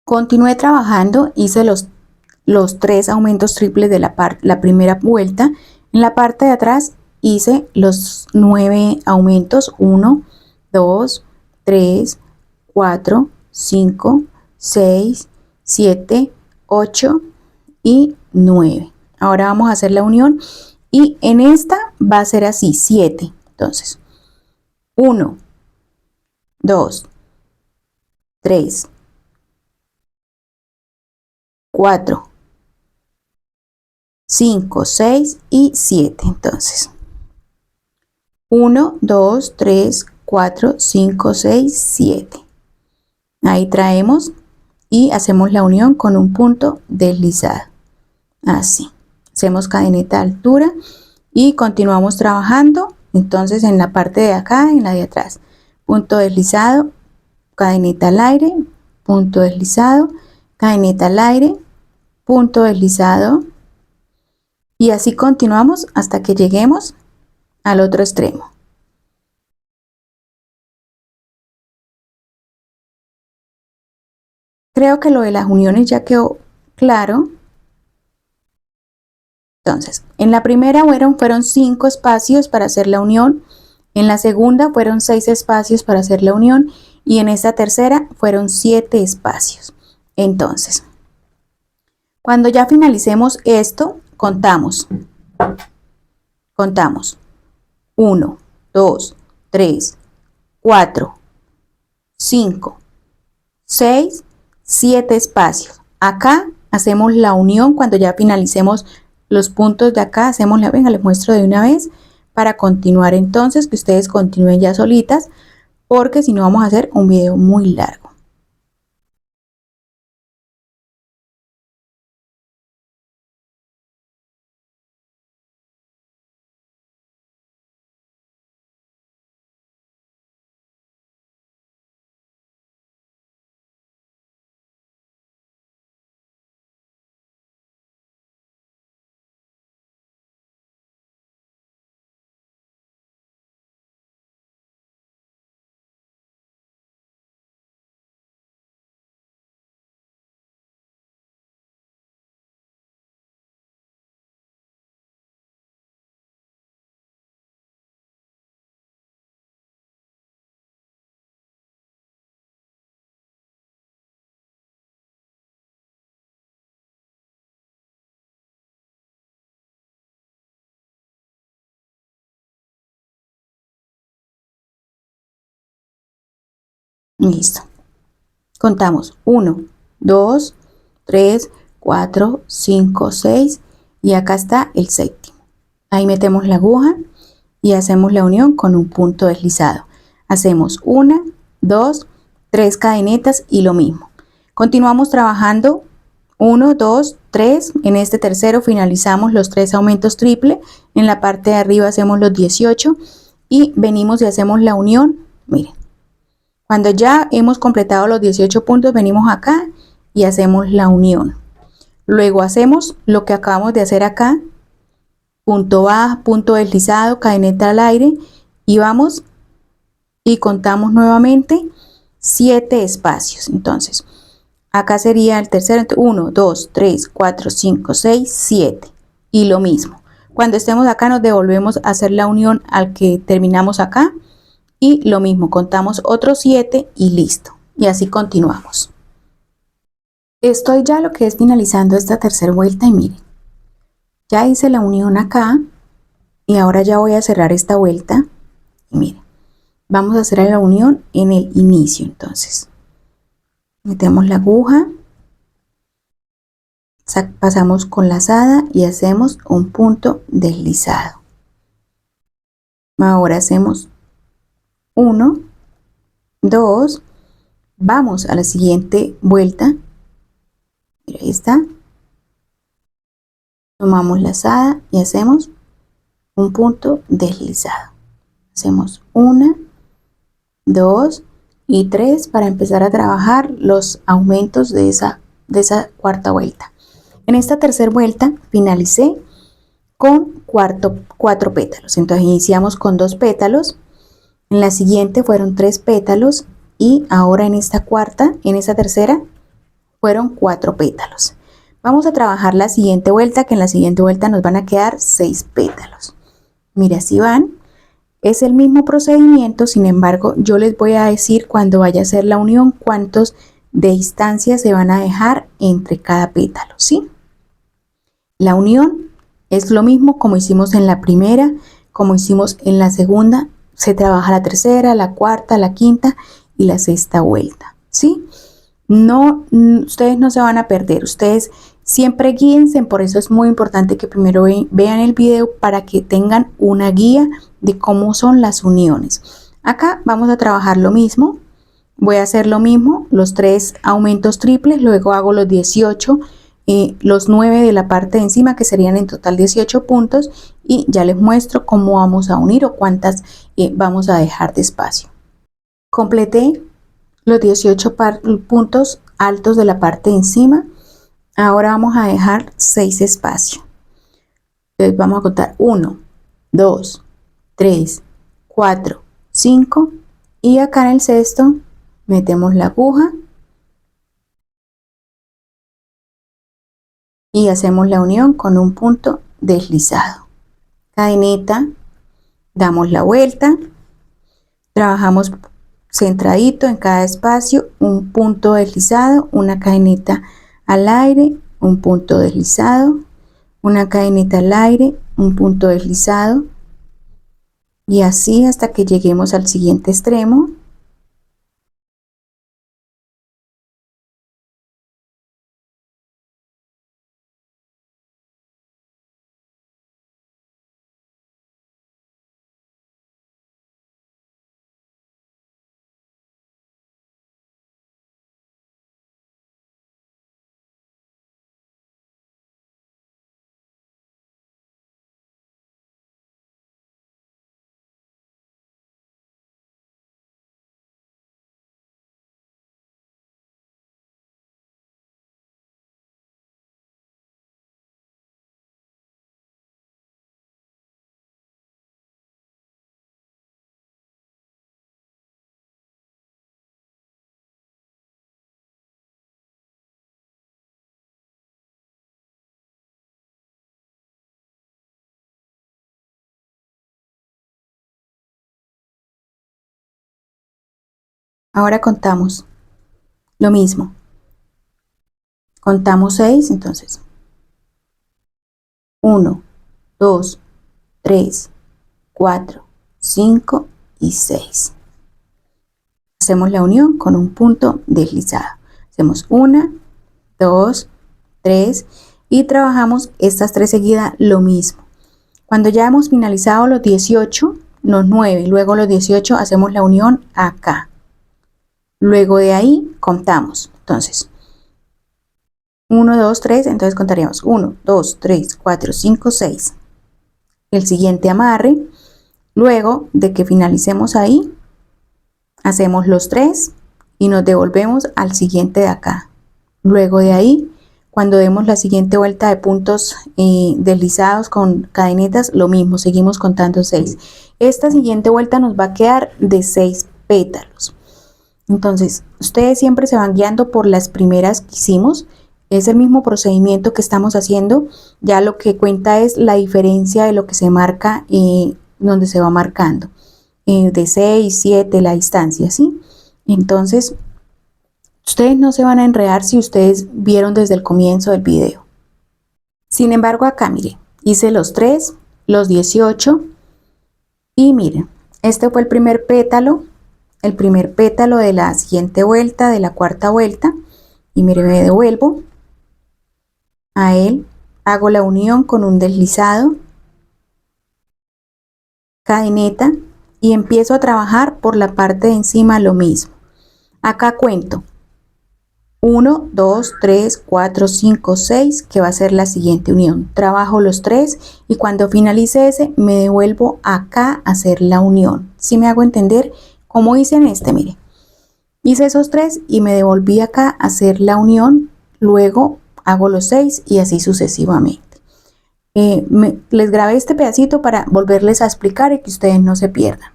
Continué trabajando, hice los 3 aumentos triples de la primera vuelta. En la parte de atrás hice los 9 aumentos, 1, 2, 3, 4, 5, 6, 7, 8 y 9. Ahora vamos a hacer la unión y en esta va a ser así, 7. Entonces, 1, 2, 3, 4, 5, 6 y 7. Entonces, 1, 2, 3, 4, 5, 6, 7. Ahí traemos y hacemos la unión con un punto deslizado. Así. Hacemos cadeneta de altura y continuamos trabajando. Entonces en la parte de acá, en la de atrás, punto deslizado, cadeneta al aire, punto deslizado, cadeneta al aire, punto deslizado y así continuamos hasta que lleguemos al otro extremo. Creo que lo de las uniones ya quedó claro. Entonces, en la primera fueron 5 espacios para hacer la unión, en la segunda fueron 6 espacios para hacer la unión y en esta tercera fueron 7 espacios. Entonces, cuando ya finalicemos esto, contamos 1, 2, 3, 4, 5, 6, 7 espacios. Acá hacemos la unión cuando ya finalicemos los puntos de acá, hacemos la, venga, les muestro de una vez para continuar entonces, que ustedes continúen ya solitas, porque si no vamos a hacer un video muy largo. Listo. Contamos 1, 2, 3, 4, 5, 6 y acá está el séptimo. Ahí metemos la aguja y hacemos la unión con un punto deslizado. Hacemos 1, 2, 3 cadenetas y lo mismo. Continuamos trabajando 1, 2, 3. En este tercero finalizamos los 3 aumentos triple. En la parte de arriba hacemos los 18 y venimos y hacemos la unión. Miren. Cuando ya hemos completado los 18 puntos, venimos acá y hacemos la unión. Luego hacemos lo que acabamos de hacer acá, punto bajo, punto deslizado, cadeneta al aire y vamos y contamos nuevamente 7 espacios. Entonces, acá sería el tercero, 1, 2, 3, 4, 5, 6, 7 y lo mismo. Cuando estemos acá nos devolvemos a hacer la unión al que terminamos acá. Y lo mismo, contamos otros 7 y listo. Y así continuamos. Estoy ya lo que es finalizando esta tercera vuelta y miren. Ya hice la unión acá y ahora ya voy a cerrar esta vuelta. Y miren, vamos a hacer la unión en el inicio entonces. Metemos la aguja, pasamos con lazada y hacemos un punto deslizado. Ahora hacemos 1, 2, vamos a la siguiente vuelta. Ahí está. Tomamos lazada y hacemos un punto deslizado. Hacemos 1, 2 y 3 para empezar a trabajar los aumentos de esa cuarta vuelta. En esta tercera vuelta finalicé con 4 pétalos. Entonces iniciamos con 2 pétalos. En la siguiente fueron 3 pétalos y ahora en esta cuarta, en esta tercera, fueron 4 pétalos. Vamos a trabajar la siguiente vuelta, que en la siguiente vuelta nos van a quedar 6 pétalos. Mira, así van. Es el mismo procedimiento, sin embargo, yo les voy a decir cuando vaya a hacer la unión cuántos de distancia se van a dejar entre cada pétalo, ¿sí? La unión es lo mismo como hicimos en la primera, como hicimos en la segunda. Se trabaja la tercera, la cuarta, la quinta y la sexta vuelta, ¿sí? No, ustedes no se van a perder, ustedes siempre guíense, por eso es muy importante que primero vean el video para que tengan una guía de cómo son las uniones. Acá vamos a trabajar lo mismo, voy a hacer lo mismo, los 3 aumentos triples, luego hago los 18, los 9 de la parte de encima que serían en total 18 puntos y ya les muestro cómo vamos a unir o cuántas vamos a dejar de espacio. Completé los 18 puntos altos de la parte de encima. Ahora vamos a dejar 6 espacios. Entonces vamos a contar 1, 2, 3, 4, 5 y acá en el sexto metemos la aguja y hacemos la unión con un punto deslizado. Cadeneta, damos la vuelta, trabajamos centradito en cada espacio, un punto deslizado, una cadeneta al aire, un punto deslizado, una cadeneta al aire, un punto deslizado, y así hasta que lleguemos al siguiente extremo. Ahora contamos lo mismo. Contamos 6, entonces 1, 2, 3, 4, 5 y 6. Hacemos la unión con un punto deslizado. Hacemos 1, 2, 3 y trabajamos estas 3 seguidas lo mismo. Cuando ya hemos finalizado los 18, los 9, luego los 18 hacemos la unión acá. Luego de ahí contamos. Entonces 1, 2, 3, entonces contaríamos 1, 2, 3, 4, 5, 6. El siguiente amarre, luego de que finalicemos ahí, hacemos los 3 y nos devolvemos al siguiente de acá. Luego de ahí, cuando demos la siguiente vuelta de puntos deslizados con cadenetas, lo mismo, seguimos contando 6. Esta siguiente vuelta nos va a quedar de 6 pétalos. Entonces, ustedes siempre se van guiando por las primeras que hicimos. Es el mismo procedimiento que estamos haciendo, ya lo que cuenta es la diferencia de lo que se marca donde se va marcando, de 6, 7, la distancia, ¿sí? Entonces, ustedes no se van a enredar si ustedes vieron desde el comienzo del video. Sin embargo, acá miren, hice los 3, los 18 y miren, este fue el primer pétalo de la siguiente vuelta, de la cuarta vuelta, y miren, me devuelvo a él, hago la unión con un deslizado, cadeneta y empiezo a trabajar por la parte de encima lo mismo. Acá cuento 1, 2, 3, 4, 5, 6, que va a ser la siguiente unión. Trabajo los 3 y cuando finalice ese me devuelvo acá a hacer la unión. ¿Sí me hago entender? Como hice en este, mire, hice esos 3 y me devolví acá a hacer la unión, luego hago los 6 y así sucesivamente. Les grabé este pedacito para volverles a explicar y que ustedes no se pierdan.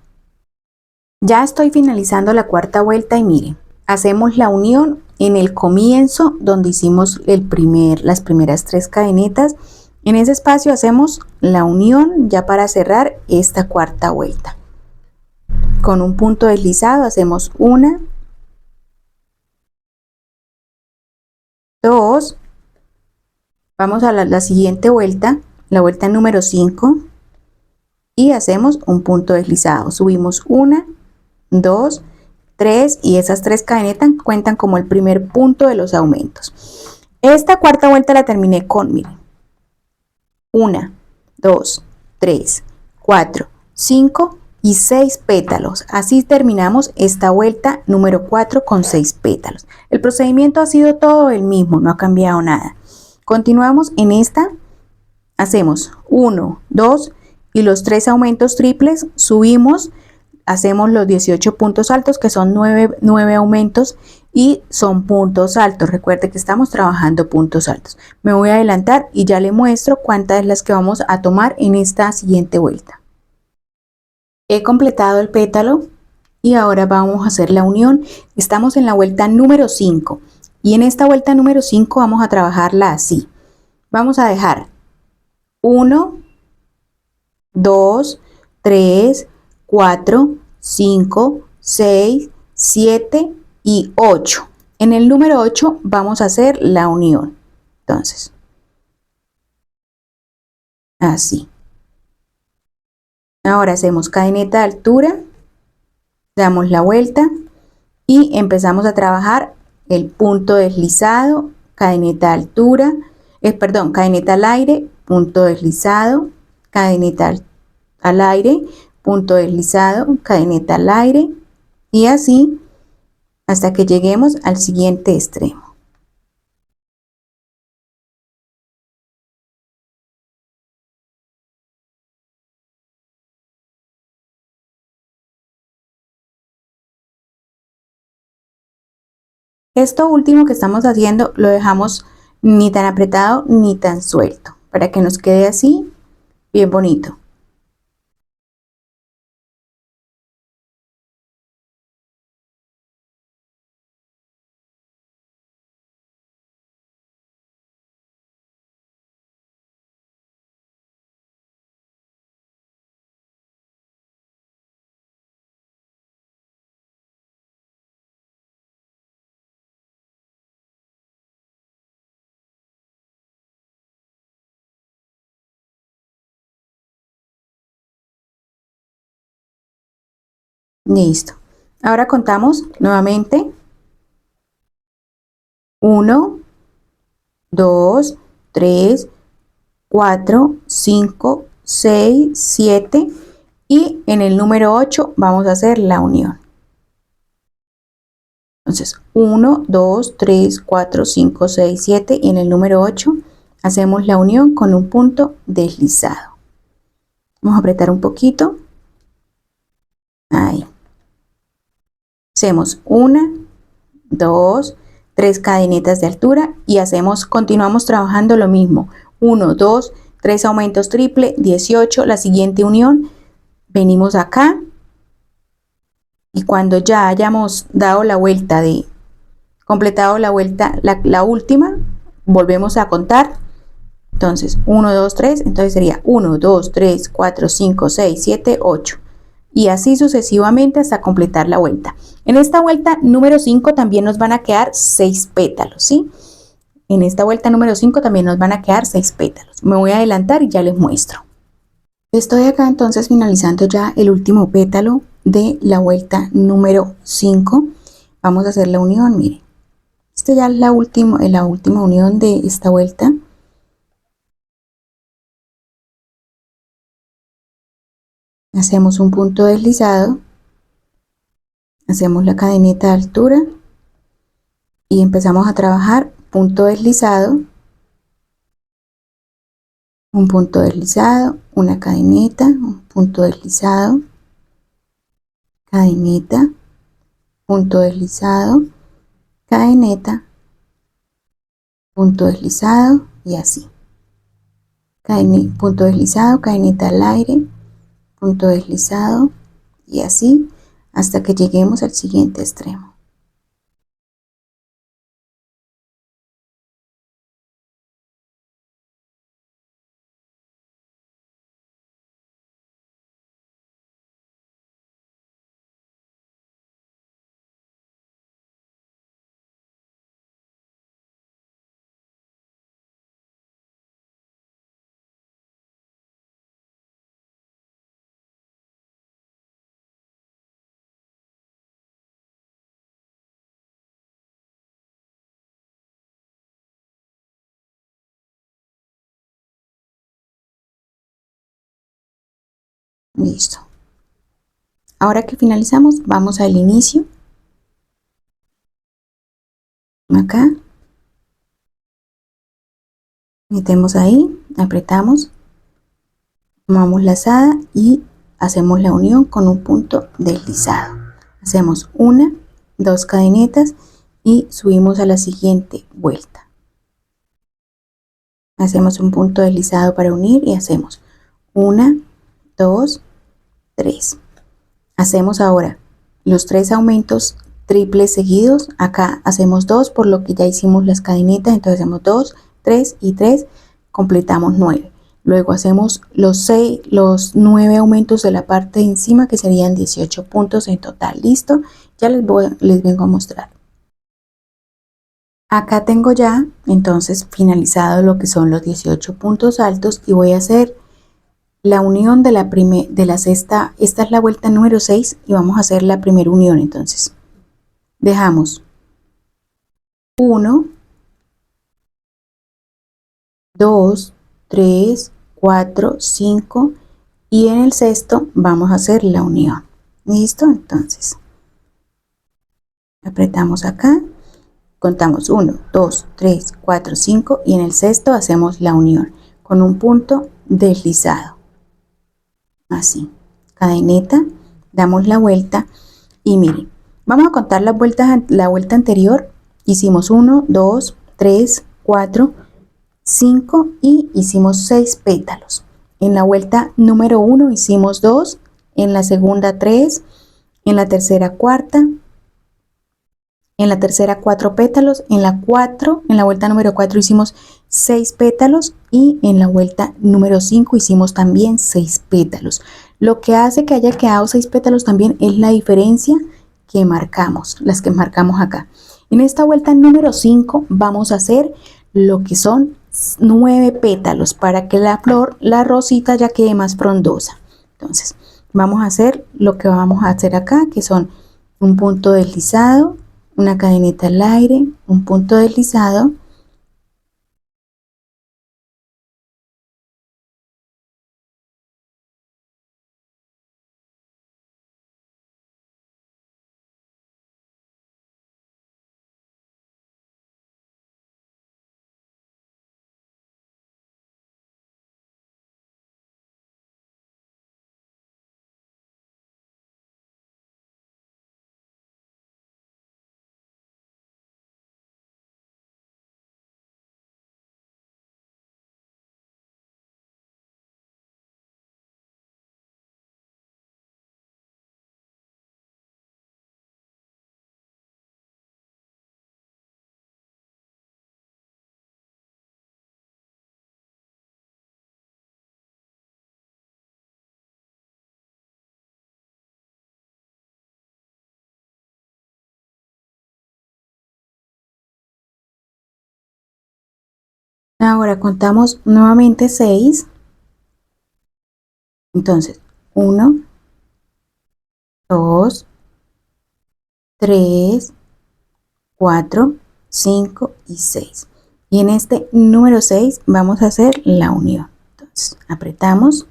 Ya estoy finalizando la cuarta vuelta y miren, hacemos la unión en el comienzo donde hicimos las primeras 3 cadenetas. En ese espacio hacemos la unión ya para cerrar esta cuarta vuelta. Con un punto deslizado hacemos 1, 2, vamos a la siguiente vuelta, la vuelta número 5, y hacemos un punto deslizado. Subimos 1, 2, 3 y esas 3 cadenetas cuentan como el primer punto de los aumentos. Esta cuarta vuelta la terminé con, miren, 1, 2, 3, 4, 5 y 6 pétalos. Así terminamos esta vuelta número 4 con 6 pétalos. El procedimiento ha sido todo el mismo, no ha cambiado nada. Continuamos en esta, hacemos 1, 2 y los 3 aumentos triples, subimos, hacemos los 18 puntos altos que son 9 aumentos y son puntos altos. Recuerde que estamos trabajando puntos altos. Me voy a adelantar y ya le muestro cuántas es las que vamos a tomar en esta siguiente vuelta. He completado el pétalo y ahora vamos a hacer la unión. Estamos en la vuelta número 5 y en esta vuelta número 5 vamos a trabajarla así. Vamos a dejar 1, 2, 3, 4, 5, 6, 7 y 8. En el número 8 vamos a hacer la unión. Entonces, así. Ahora hacemos cadeneta de altura, damos la vuelta y empezamos a trabajar el punto deslizado, cadeneta de altura, cadeneta al aire, punto deslizado, cadeneta al aire, punto deslizado, cadeneta al aire y así hasta que lleguemos al siguiente extremo. Esto último que estamos haciendo lo dejamos ni tan apretado ni tan suelto para que nos quede así bien bonito. Listo. Ahora contamos nuevamente 1, 2, 3, 4, 5, 6, 7 y en el número 8 vamos a hacer la unión. Entonces 1, 2, 3, 4, 5, 6, 7 y en el número 8 hacemos la unión con un punto deslizado. Vamos a apretar un poquito. Ahí. Hacemos 1, 2, 3 cadenitas de altura y continuamos trabajando lo mismo. 1, 2, 3 aumentos triple, 18, la siguiente unión. Venimos acá y cuando ya hayamos dado la vuelta completado la vuelta, la última, volvemos a contar. Entonces 1, 2, 3, entonces sería 1, 2, 3, 4, 5, 6, 7, 8. Y así sucesivamente hasta completar la vuelta. En esta vuelta número 5 también nos van a quedar 6 pétalos, ¿sí? En esta vuelta número 5 también nos van a quedar 6 pétalos. Me voy a adelantar y ya les muestro. Estoy acá entonces finalizando ya el último pétalo de la vuelta número 5. Vamos a hacer la unión, miren. Esta ya es la última unión de esta vuelta. Hacemos un punto deslizado, hacemos la cadeneta de altura y empezamos a trabajar punto deslizado, un punto deslizado, una cadeneta, un punto deslizado, cadeneta, punto deslizado, cadeneta, punto deslizado y así. Punto deslizado, cadeneta al aire, punto deslizado y así hasta que lleguemos al siguiente extremo. Listo. Ahora que finalizamos, vamos al inicio. Acá. Metemos ahí, apretamos, tomamos lazada y hacemos la unión con un punto deslizado. Hacemos 1, 2 cadenetas y subimos a la siguiente vuelta. Hacemos un punto deslizado para unir y hacemos 1, 2, 3. Hacemos ahora los 3 aumentos triples seguidos. Acá hacemos 2 por lo que ya hicimos las cadenetas, entonces hacemos 2, 3 y 3. completamos 9. Luego hacemos los 9 aumentos de la parte de encima, que serían 18 puntos en total. ¿Listo? Ya les vengo a mostrar. Acá tengo ya entonces finalizado lo que son los 18 puntos altos y voy a hacer la unión de la sexta. Esta es la vuelta número 6 y vamos a hacer la primera unión. Entonces dejamos 1, 2, 3, 4, 5 y en el sexto vamos a hacer la unión. ¿Listo? Entonces apretamos acá, contamos 1, 2, 3, 4, 5 y en el sexto hacemos la unión con un punto deslizado. Así, cadeneta, damos la vuelta y miren, vamos a contar las vueltas. La vuelta anterior hicimos 1, 2, 3, 4, 5 y hicimos 6 pétalos. En la vuelta número 1 hicimos 2, en la segunda 3, en la tercera cuarta, en la tercera 4 pétalos, en la vuelta número 4 hicimos 6 pétalos y en la vuelta número 5 hicimos también 6 pétalos. Lo que hace que haya quedado 6 pétalos también es la diferencia que marcamos, las que marcamos acá. En esta vuelta número 5 vamos a hacer lo que son 9 pétalos para que la flor, la rosita, ya quede más frondosa. Entonces vamos a hacer lo que vamos a hacer acá, que son un punto deslizado, una cadeneta al aire, un punto deslizado, ahora contamos nuevamente 6, entonces 1, 2, 3, 4, 5 y 6. Y en este número 6 vamos a hacer la unión. Entonces apretamos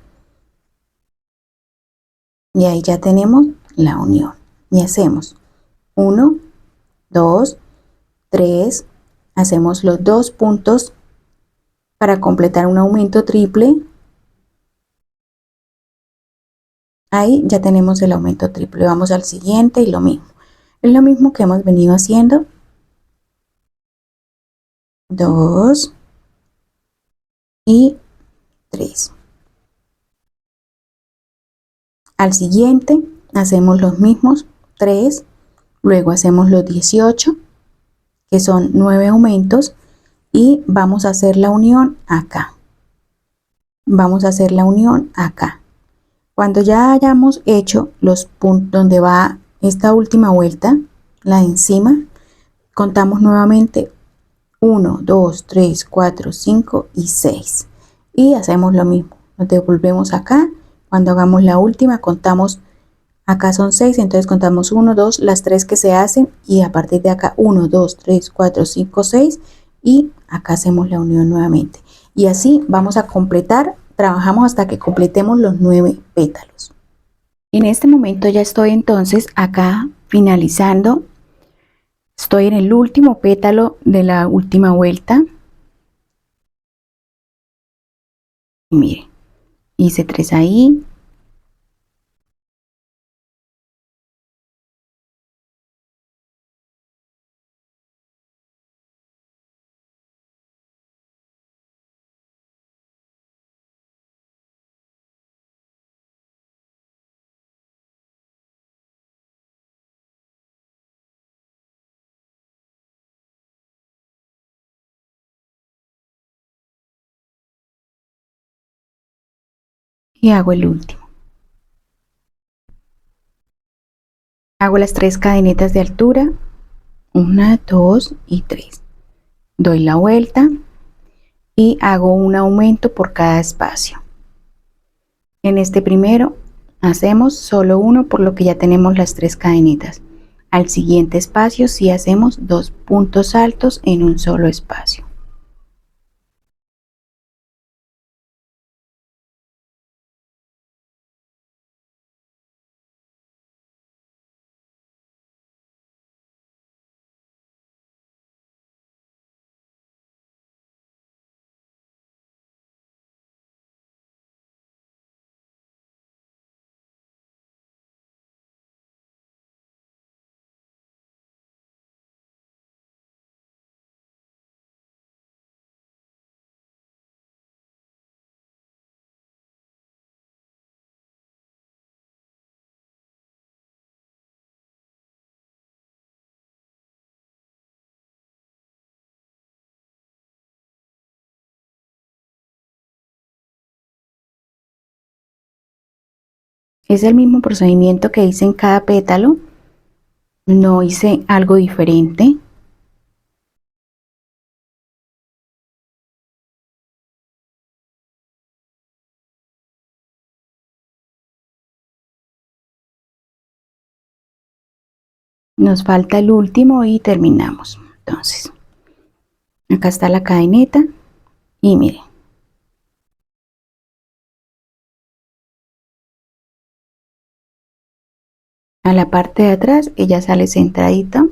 y ahí ya tenemos la unión. Y hacemos 1, 2, 3, hacemos los 2 puntos para completar un aumento triple. Ahí ya tenemos el aumento triple. Vamos al siguiente y lo mismo. Es lo mismo que hemos venido haciendo. 2 y 3. Al siguiente hacemos los mismos 3, luego hacemos los 18, que son 9 aumentos, y vamos a hacer la unión acá. Vamos a hacer la unión acá. Cuando ya hayamos hecho los puntos donde va esta última vuelta, la de encima, contamos nuevamente 1, 2, 3, 4, 5 y 6. Y hacemos lo mismo. Nos devolvemos acá. Cuando hagamos la última, contamos, acá son 6, entonces contamos 1, 2, las 3 que se hacen y a partir de acá 1, 2, 3, 4, 5, 6 y acá hacemos la unión nuevamente. Y así vamos a completar, trabajamos hasta que completemos los 9 pétalos. En este momento ya estoy entonces acá finalizando. Estoy en el último pétalo de la última vuelta. Y mire, hice 3 ahí. y hago el último. Hago las 3 cadenetas de altura, 1, 2 y 3. Doy la vuelta y hago un aumento por cada espacio. En este primero hacemos solo uno, por lo que ya tenemos las 3 cadenetas. Al siguiente espacio sí hacemos 2 puntos altos en un solo espacio. Es el mismo procedimiento que hice en cada pétalo, no hice algo diferente. Nos falta el último y terminamos. Entonces, acá está la cadeneta y miren. A la parte de atrás ella sale centradita.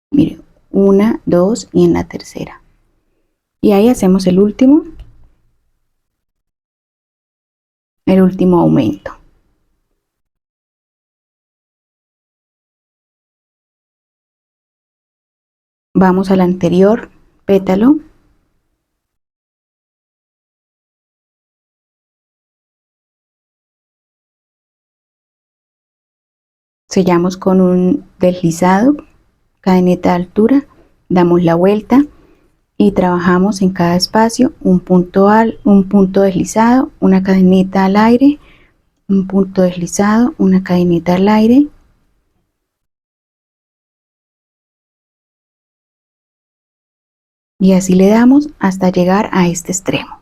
Miren, 1, 2 y en la tercera. Y ahí hacemos el último aumento. Vamos al anterior pétalo. Sellamos con un deslizado, cadeneta de altura, damos la vuelta y trabajamos en cada espacio un punto deslizado, una cadeneta al aire, un punto deslizado, una cadeneta al aire. Y así le damos hasta llegar a este extremo.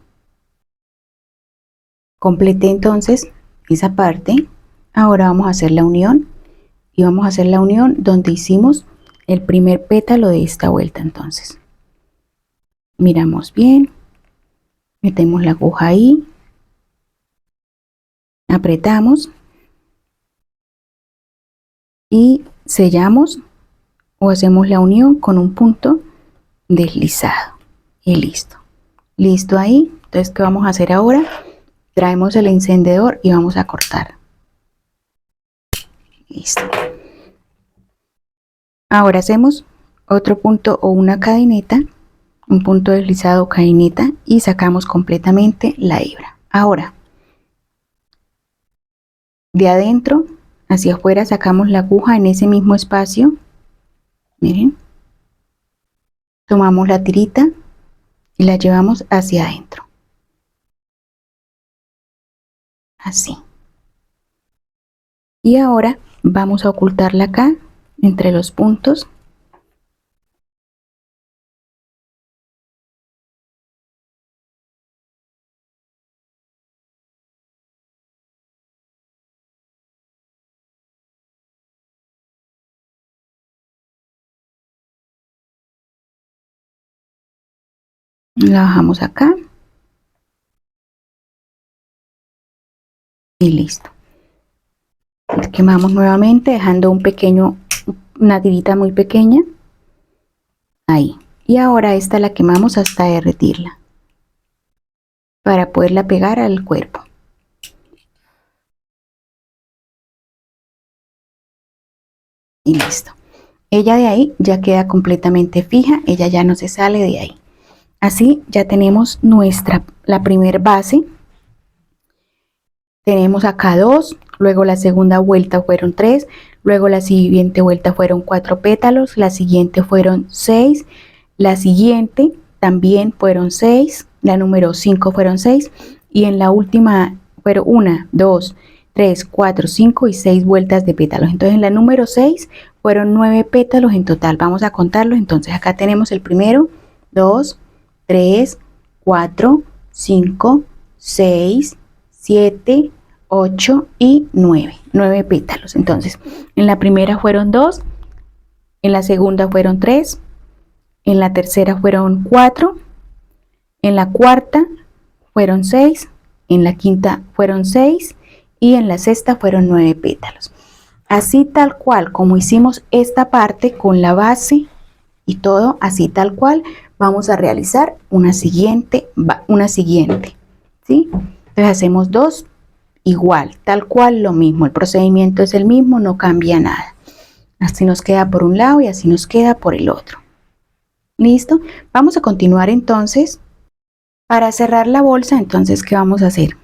Completé entonces esa parte. Ahora vamos a hacer la unión. Y vamos a hacer la unión donde hicimos el primer pétalo de esta vuelta. Entonces miramos bien, metemos la aguja ahí, apretamos y sellamos o hacemos la unión con un punto deslizado y listo ahí. Entonces, ¿qué vamos a hacer ahora? Traemos el encendedor y vamos a cortar. Listo. Ahora hacemos otro punto o una cadeneta, un punto deslizado o cadeneta, y sacamos completamente la hebra. Ahora, de adentro hacia afuera sacamos la aguja en ese mismo espacio. Miren, tomamos la tirita y la llevamos hacia adentro, así. Y ahora vamos a ocultarla acá entre los puntos. La bajamos acá y listo. Quemamos nuevamente dejando una tirita muy pequeña ahí. Y ahora esta la quemamos hasta derretirla para poderla pegar al cuerpo. Y listo. Ella de ahí ya queda completamente fija, ella ya no se sale de ahí. Así ya tenemos la primer base. Tenemos acá 2, luego la segunda vuelta fueron 3, luego la siguiente vuelta fueron 4 pétalos, la siguiente fueron 6, la siguiente también fueron 6, la número 5 fueron 6 y en la última fueron 1, 2, 3, 4, 5 y 6 vueltas de pétalos. Entonces en la número 6 fueron 9 pétalos en total. Vamos a contarlos. Entonces acá tenemos el primero, 2, 3, 4, 5, 6, 7, 8 y 9. 9 pétalos. Entonces en la primera fueron 2, en la segunda fueron 3, en la tercera fueron 4, en la cuarta fueron 6, en la quinta fueron 6 y en la sexta fueron 9 pétalos. Así tal cual como hicimos esta parte con la base y todo, así tal cual vamos a realizar una siguiente, ¿sí? Entonces hacemos dos igual, tal cual lo mismo, el procedimiento es el mismo, no cambia nada. Así nos queda por un lado y así nos queda por el otro. ¿Listo? Vamos a continuar entonces. Para cerrar la bolsa, entonces, ¿qué vamos a hacer?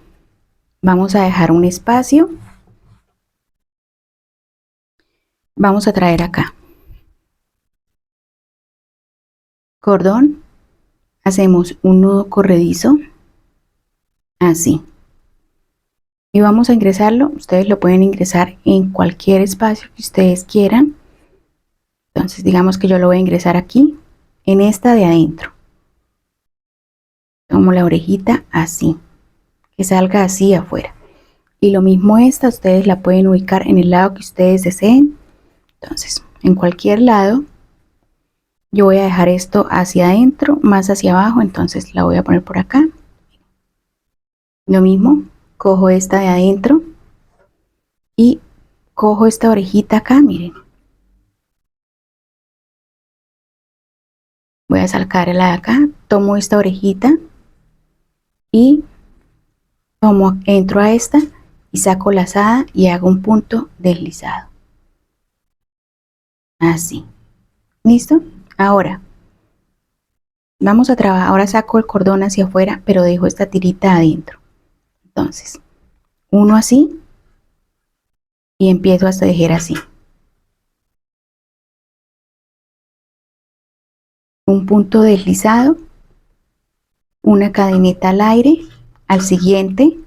Vamos a dejar un espacio. Vamos a traer acá cordón. Hacemos un nudo corredizo. Así. Y vamos a ingresarlo. Ustedes lo pueden ingresar en cualquier espacio que ustedes quieran. Entonces, digamos que yo lo voy a ingresar aquí, en esta de adentro. Como la orejita así. Que salga así afuera. Y lo mismo esta, ustedes la pueden ubicar en el lado que ustedes deseen. Entonces, en cualquier lado, yo voy a dejar esto hacia adentro, más hacia abajo, entonces la voy a poner por acá. Lo mismo, cojo esta de adentro y cojo esta orejita acá, miren. Voy a sacar la de acá, tomo esta orejita y entro a esta y saco lazada y hago un punto deslizado. Así. ¿Listo? Ahora vamos a trabajar. Ahora saco el cordón hacia afuera, pero dejo esta tirita adentro. Entonces, uno así y empiezo a tejer así. Un punto deslizado, una cadeneta al aire, al siguiente,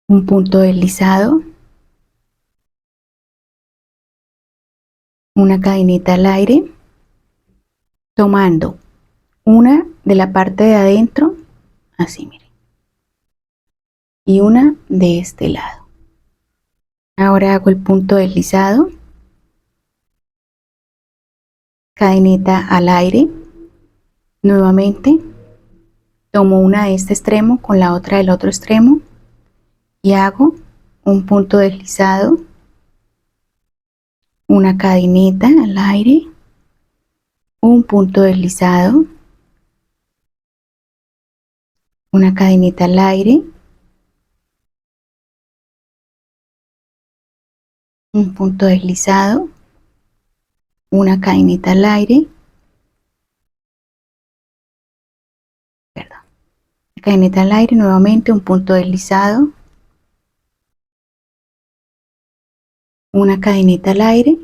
un punto deslizado, una cadeneta al aire, tomando una de la parte de adentro, así miren, y una de este lado. Ahora hago el punto deslizado, cadeneta al aire, nuevamente tomo una de este extremo con la otra del otro extremo y hago un punto deslizado, una cadeneta al aire, un punto deslizado, una cadeneta al aire, un punto deslizado, una cadeneta al aire, perdón, cadeneta al aire, nuevamente un punto deslizado, una cadeneta al aire,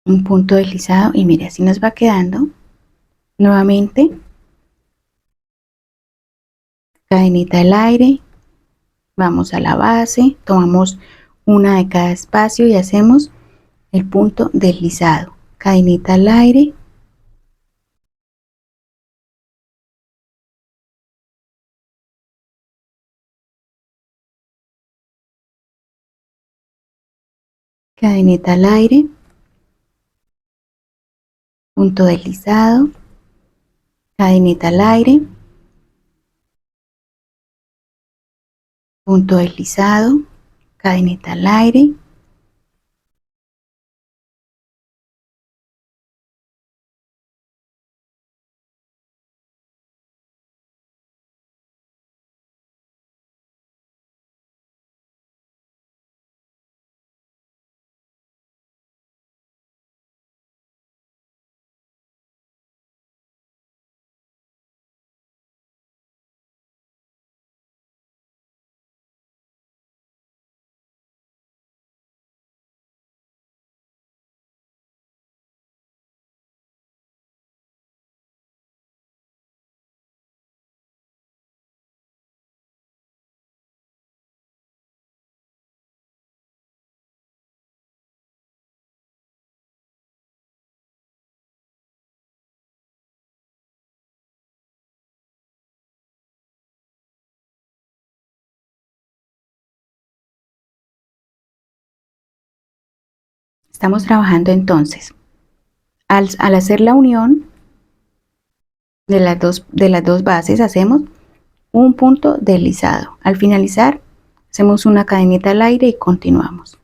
un punto deslizado y mire, así nos va quedando. Nuevamente, cadeneta al aire, vamos a la base, tomamos una de cada espacio y hacemos el punto deslizado, cadeneta al aire, cadeneta al aire, punto deslizado, cadeneta al aire, punto deslizado, cadeneta al aire, Estamos trabajando entonces. Al hacer la unión de las dos bases, hacemos un punto deslizado. Al finalizar, hacemos una cadenita al aire y continuamos.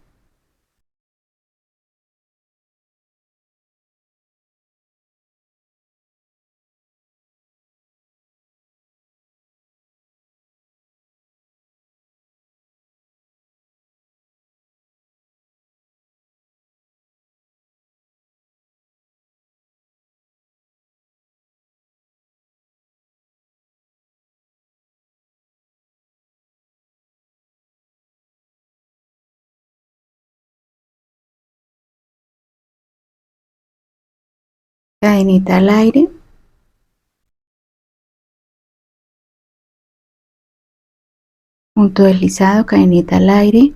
Cadenita al aire. Punto deslizado, cadenita al aire.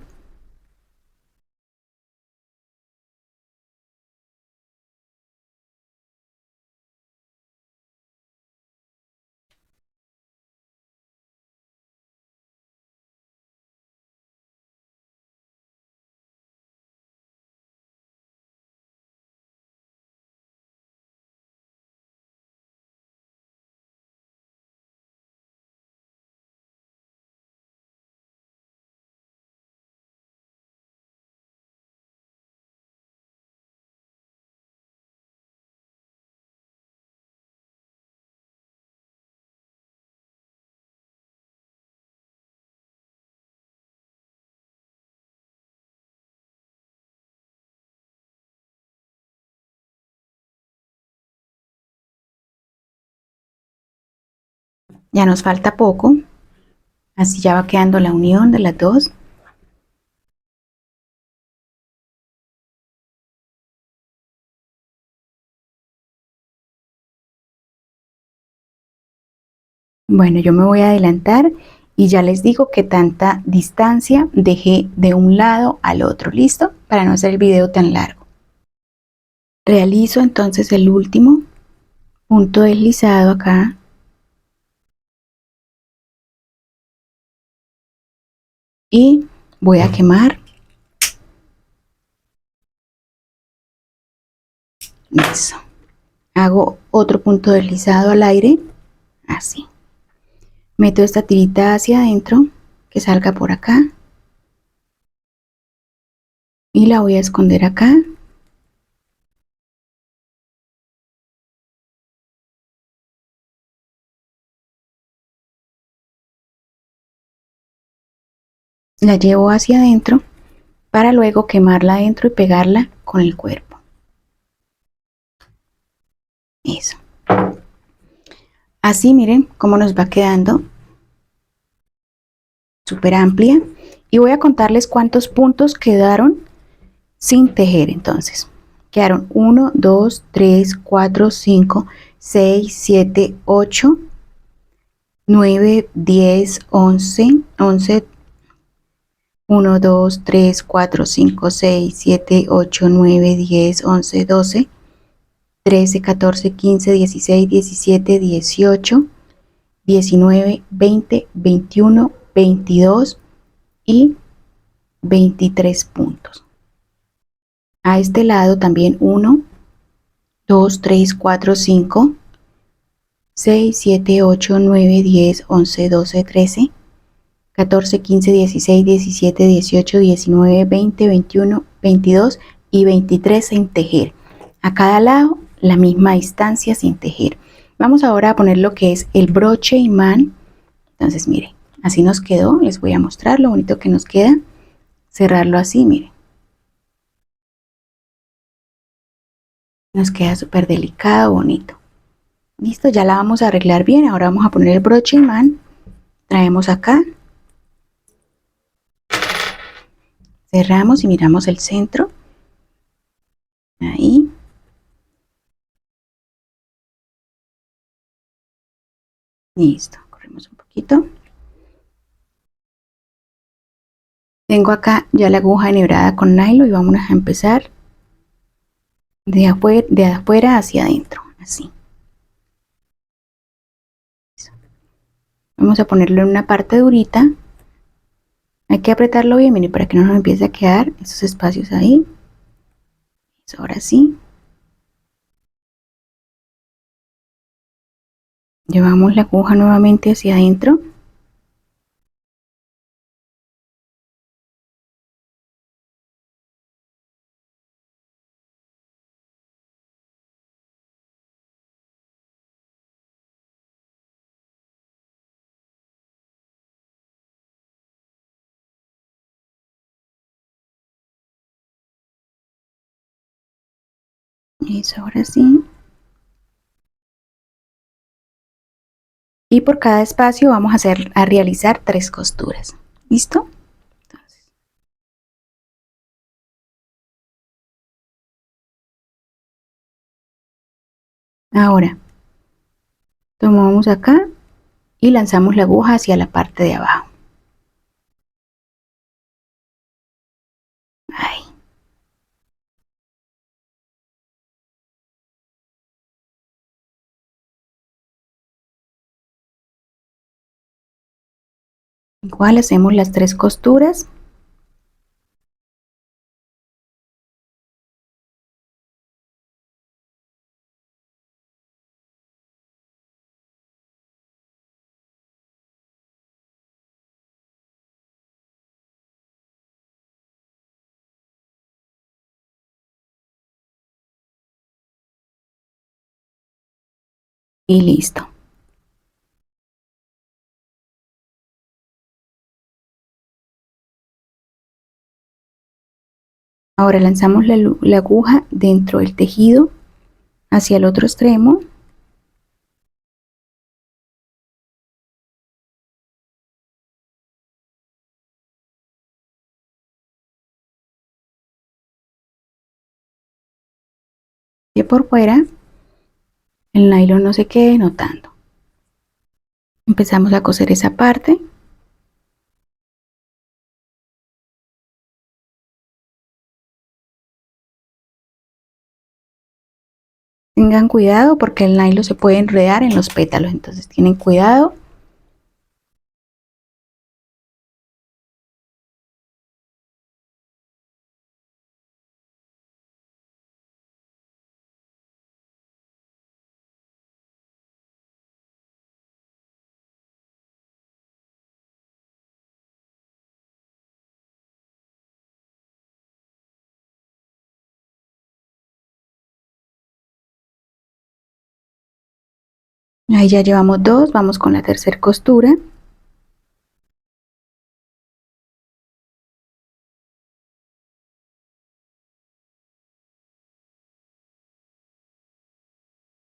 Ya nos falta poco. Así ya va quedando la unión de las dos. Bueno, yo me voy a adelantar y ya les digo que tanta distancia dejé de un lado al otro. ¿Listo? Para no hacer el video tan largo. Realizo entonces el último punto deslizado acá. Y voy a quemar. Eso. Hago otro punto deslizado al aire. Así. Meto esta tirita hacia adentro, que salga por acá. Y la voy a esconder acá. La llevo hacia adentro para luego quemarla adentro y pegarla con el cuerpo. Eso. Así miren cómo nos va quedando. Súper amplia. Y voy a contarles cuántos puntos quedaron sin tejer. Entonces, quedaron 1, 2, 3, 4, 5, 6, 7, 8, 9, 10, 11, 1, 2, 3, 4, 5, 6, 7, 8, 9, 10, 11, 12, 13, 14, 15, 16, 17, 18, 19, 20, 21, 22 y 23 puntos. A este lado también 1, 2, 3, 4, 5, 6, 7, 8, 9, 10, 11, 12, 13, 14, 15, 16, 17, 18, 19, 20, 21, 22 y 23 sin tejer. A cada lado la misma distancia sin tejer. Vamos ahora a poner lo que es el broche imán. Entonces miren, así nos quedó. Les voy a mostrar lo bonito que nos queda. Cerrarlo así, miren. Nos queda súper delicado, bonito. Listo, ya la vamos a arreglar bien. Ahora vamos a poner el broche imán. Traemos acá. Cerramos y miramos el centro. Ahí. Listo, corremos un poquito. Tengo acá ya la aguja enhebrada con nylon y vamos a empezar de afuera hacia adentro, así. Vamos a ponerlo en una parte durita. Hay que apretarlo bien, miren, para que no nos empiece a quedar esos espacios ahí. Ahora sí. Llevamos la aguja nuevamente hacia adentro. Eso, ahora sí. Y por cada espacio vamos a realizar 3 costuras. ¿Listo? Entonces, ahora tomamos acá y lanzamos la aguja hacia la parte de abajo. Ahí. Igual hacemos las 3 costuras. Y listo. Ahora lanzamos la aguja dentro del tejido hacia el otro extremo. Y por fuera el nylon no se quede notando. Empezamos a coser esa parte. Tengan cuidado porque el nylon se puede enredar en los pétalos, entonces tienen cuidado. Ahí ya llevamos 2, vamos con la tercera costura.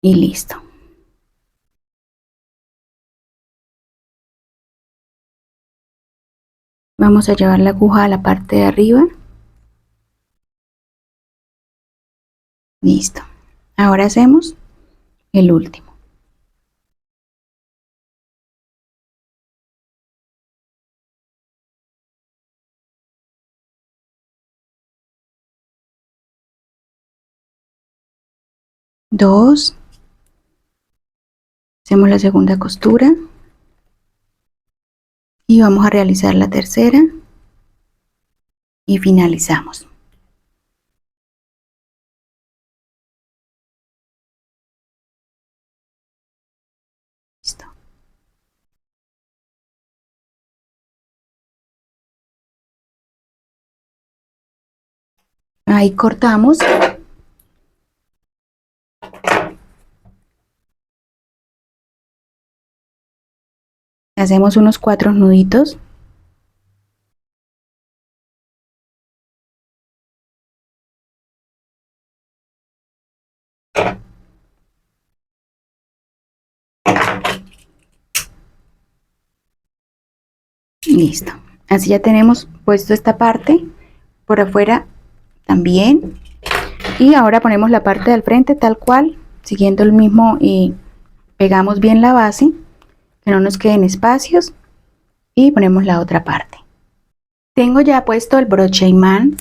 Y listo. Vamos a llevar la aguja a la parte de arriba. Listo. Ahora hacemos el último. Dos. Hacemos la segunda costura. Y vamos a realizar la tercera. Y finalizamos. Listo. Ahí cortamos. Hacemos unos 4 nuditos. Listo. Así ya tenemos puesto esta parte por afuera también. Y ahora ponemos la parte del frente tal cual, siguiendo el mismo y pegamos bien la base, que no nos queden espacios, y ponemos la otra parte. Tengo ya puesto el broche imán,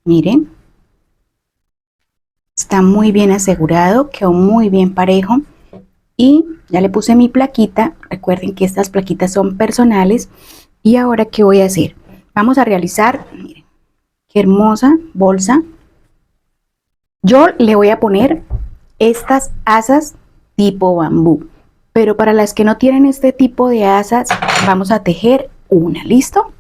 miren, está muy bien asegurado, quedó muy bien parejo, y ya le puse mi plaquita. Recuerden que estas plaquitas son personales. Y ahora, ¿qué voy a hacer? Vamos a realizar, miren, qué hermosa bolsa. Yo le voy a poner estas asas tipo bambú, pero para las que no tienen este tipo de asas vamos a tejer una, ¿listo?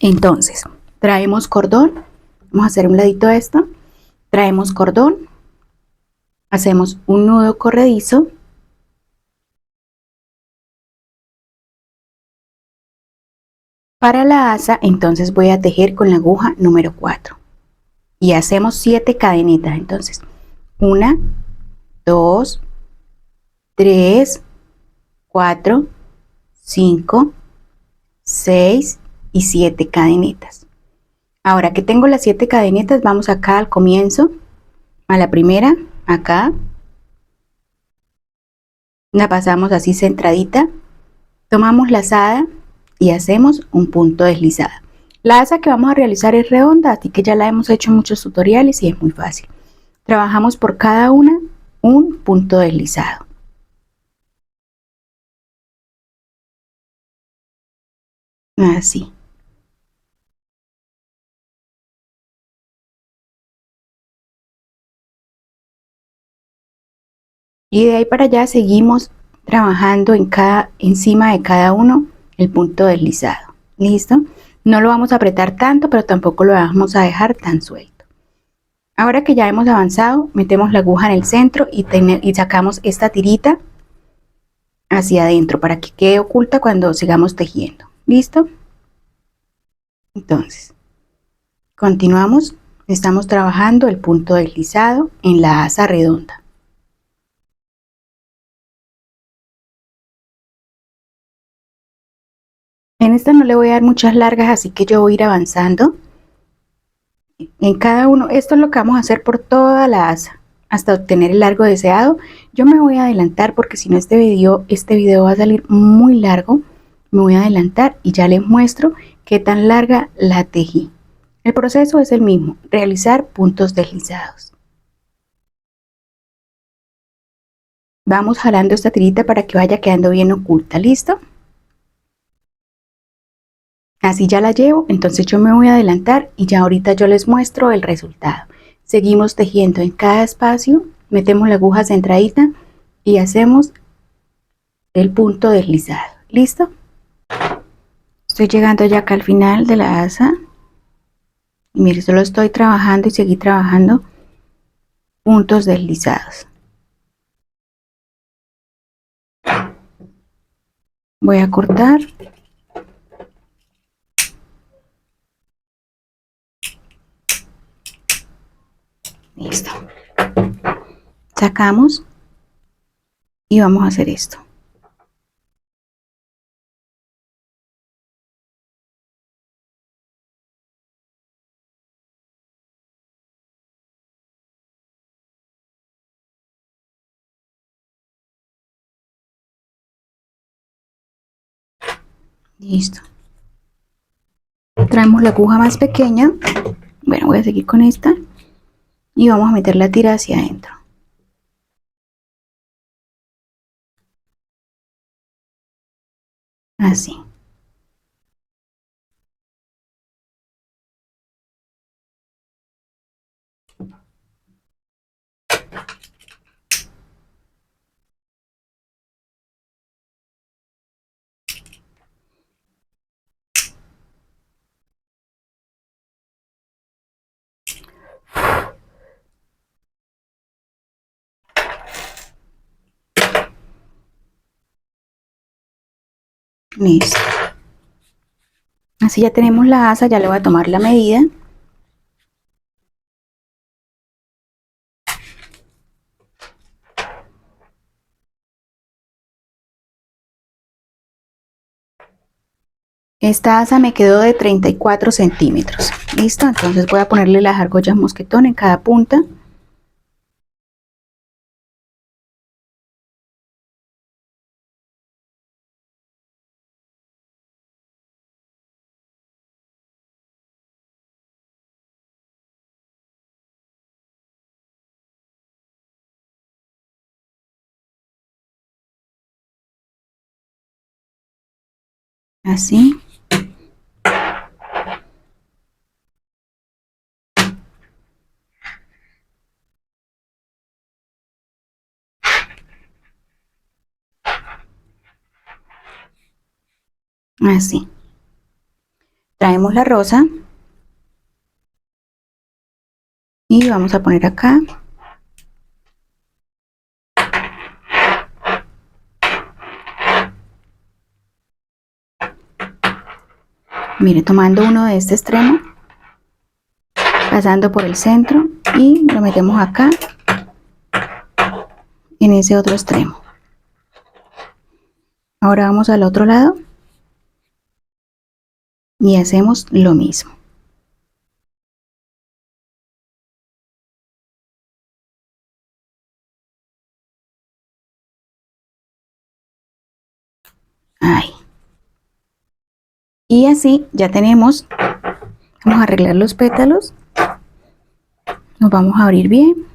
Entonces traemos cordón, vamos a hacer un ladito de esto, traemos cordón, hacemos un nudo corredizo, para la asa entonces voy a tejer con la aguja número 4 y hacemos 7 cadenitas. Entonces 1, 2, 3, 4, 5, 6 y 7 cadenitas. Ahora que tengo las 7 cadenitas, vamos acá al comienzo, a la primera, acá, la pasamos así centradita, tomamos la lazada y hacemos un punto deslizado. La asa que vamos a realizar es redonda, así que ya la hemos hecho en muchos tutoriales y es muy fácil. Trabajamos por cada una un punto deslizado. Así. Y de ahí para allá seguimos trabajando encima de cada uno el punto deslizado. ¿Listo? No lo vamos a apretar tanto, pero tampoco lo vamos a dejar tan suelto. Ahora que ya hemos avanzado, metemos la aguja en el centro y sacamos esta tirita hacia adentro para que quede oculta cuando sigamos tejiendo. ¿Listo? Entonces, continuamos. Estamos trabajando el punto deslizado en la asa redonda. En esta no le voy a dar muchas largas, así que yo voy a ir avanzando en cada uno. Esto es lo que vamos a hacer por toda la asa hasta obtener el largo deseado. Yo me voy a adelantar porque si no este video va a salir muy largo. Me voy a adelantar y ya les muestro qué tan larga la tejí. El proceso es el mismo, realizar puntos deslizados. Vamos jalando esta tirita para que vaya quedando bien oculta. ¿Listo? Así ya la llevo, entonces yo me voy a adelantar y ya ahorita yo les muestro el resultado. Seguimos tejiendo en cada espacio, metemos la aguja centradita y hacemos el punto deslizado. ¿Listo? Estoy llegando ya acá al final de la asa. Y mire, solo estoy trabajando y seguí trabajando puntos deslizados. Voy a cortar. Listo. Sacamos y vamos a hacer esto. Listo. Traemos la aguja más pequeña. Bueno, voy a seguir con esta y vamos a meter la tira hacia adentro. Así. Listo. Así ya tenemos la asa, ya le voy a tomar la medida. Esta asa me quedó de 34 centímetros. Listo, entonces voy a ponerle las argollas mosquetón en cada punta. Así. así. Traemos la rosa y vamos a poner acá. Mire, tomando uno de este extremo, pasando por el centro y lo metemos acá en ese otro extremo. Ahora vamos al otro lado y hacemos lo mismo. Ahí. Y así ya tenemos. Vamos a arreglar los pétalos. Nos vamos a abrir bien.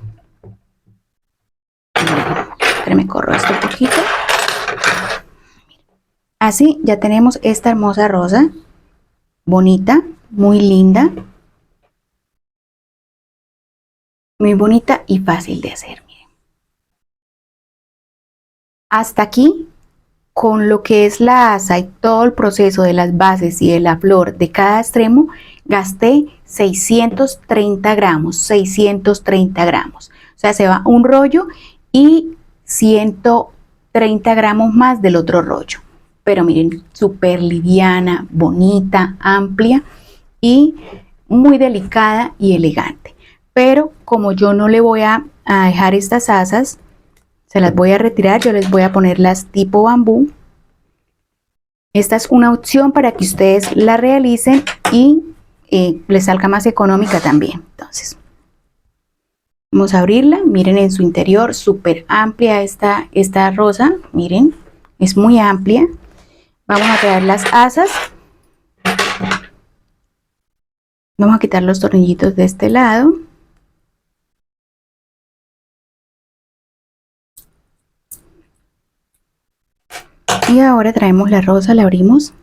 Me corro esto un poquito. Así ya tenemos esta hermosa rosa, bonita, muy linda, muy bonita y fácil de hacer. Miren. Hasta aquí, con lo que es la asa y todo el proceso de las bases y de la flor de cada extremo, gasté 630 gramos, 630 gramos. O sea, se va un rollo y 130 gramos más del otro rollo. Pero miren, súper liviana, bonita, amplia y muy delicada y elegante. Pero como yo no le voy a dejar estas asas, se las voy a retirar, yo les voy a poner las tipo bambú. Esta es una opción para que ustedes la realicen y les salga más económica también. Entonces, vamos a abrirla. Miren en su interior, súper amplia esta rosa. Miren, es muy amplia. Vamos a traer las asas. Vamos a quitar los tornillitos de este lado. Y ahora traemos la rosa, la abrimos.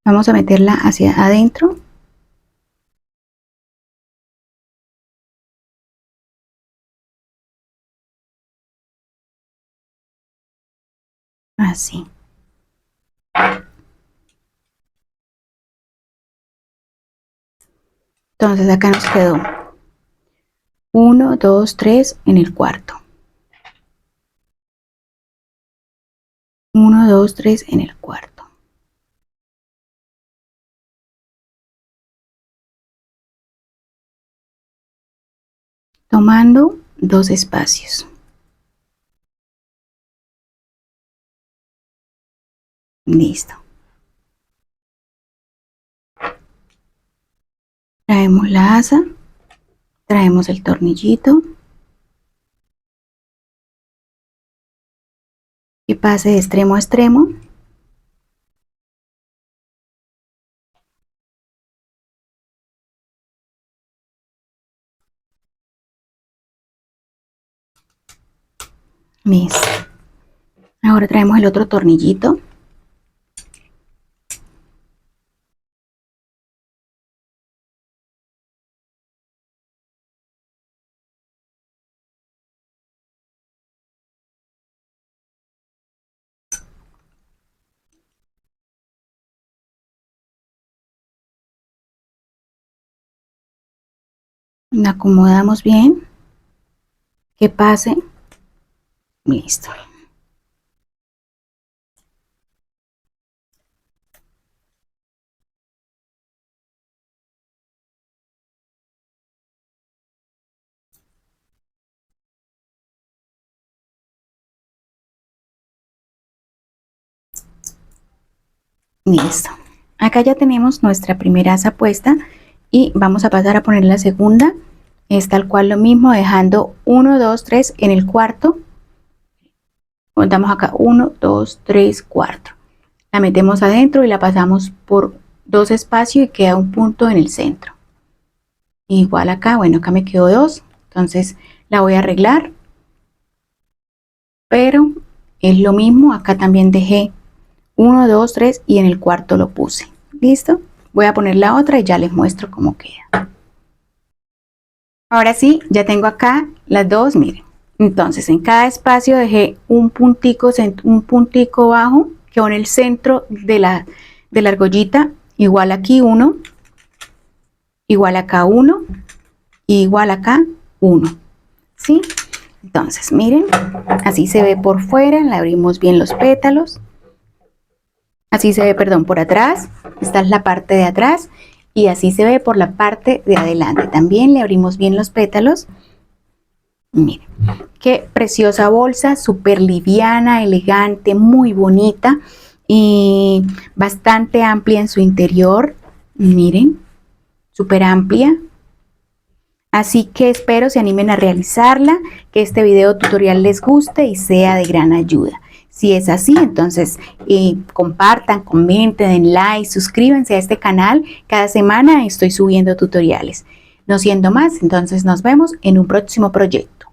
Vamos a meterla hacia adentro. Así. Entonces acá nos quedó 1, 2, 3 en el cuarto. 1, 2, 3 en el cuarto. Tomando 2 espacios. Listo. Traemos la asa, traemos el tornillito que pase de extremo a extremo. Listo. Ahora traemos el otro tornillito. La acomodamos bien, que pase. Listo. Listo. Acá ya tenemos nuestra primera asa puesta y vamos a pasar a poner la segunda. Es tal cual lo mismo, dejando 1, 2, 3 en el cuarto. Contamos acá 1, 2, 3, 4. La metemos adentro y la pasamos por 2 espacios y queda un punto en el centro. Igual acá, bueno, acá me quedó 2, entonces la voy a arreglar. Pero es lo mismo, acá también dejé 1, 2, 3 y en el cuarto lo puse. ¿Listo? Voy a poner la otra y ya les muestro cómo queda. Ahora sí, ya tengo acá las dos, miren. Entonces en cada espacio dejé un puntico bajo, que en el centro de la argollita, igual aquí uno, igual acá uno, igual acá uno, ¿sí? Entonces miren, así se ve por fuera, le abrimos bien los pétalos. Así se ve, perdón, por atrás, esta es la parte de atrás y así se ve por la parte de adelante. También le abrimos bien los pétalos. Miren, qué preciosa bolsa, súper liviana, elegante, muy bonita y bastante amplia en su interior. Miren, súper amplia. Así que espero se animen a realizarla, que este video tutorial les guste y sea de gran ayuda. Si es así, entonces compartan, comenten, den like, suscríbanse a este canal. Cada semana estoy subiendo tutoriales. No siendo más, entonces nos vemos en un próximo proyecto.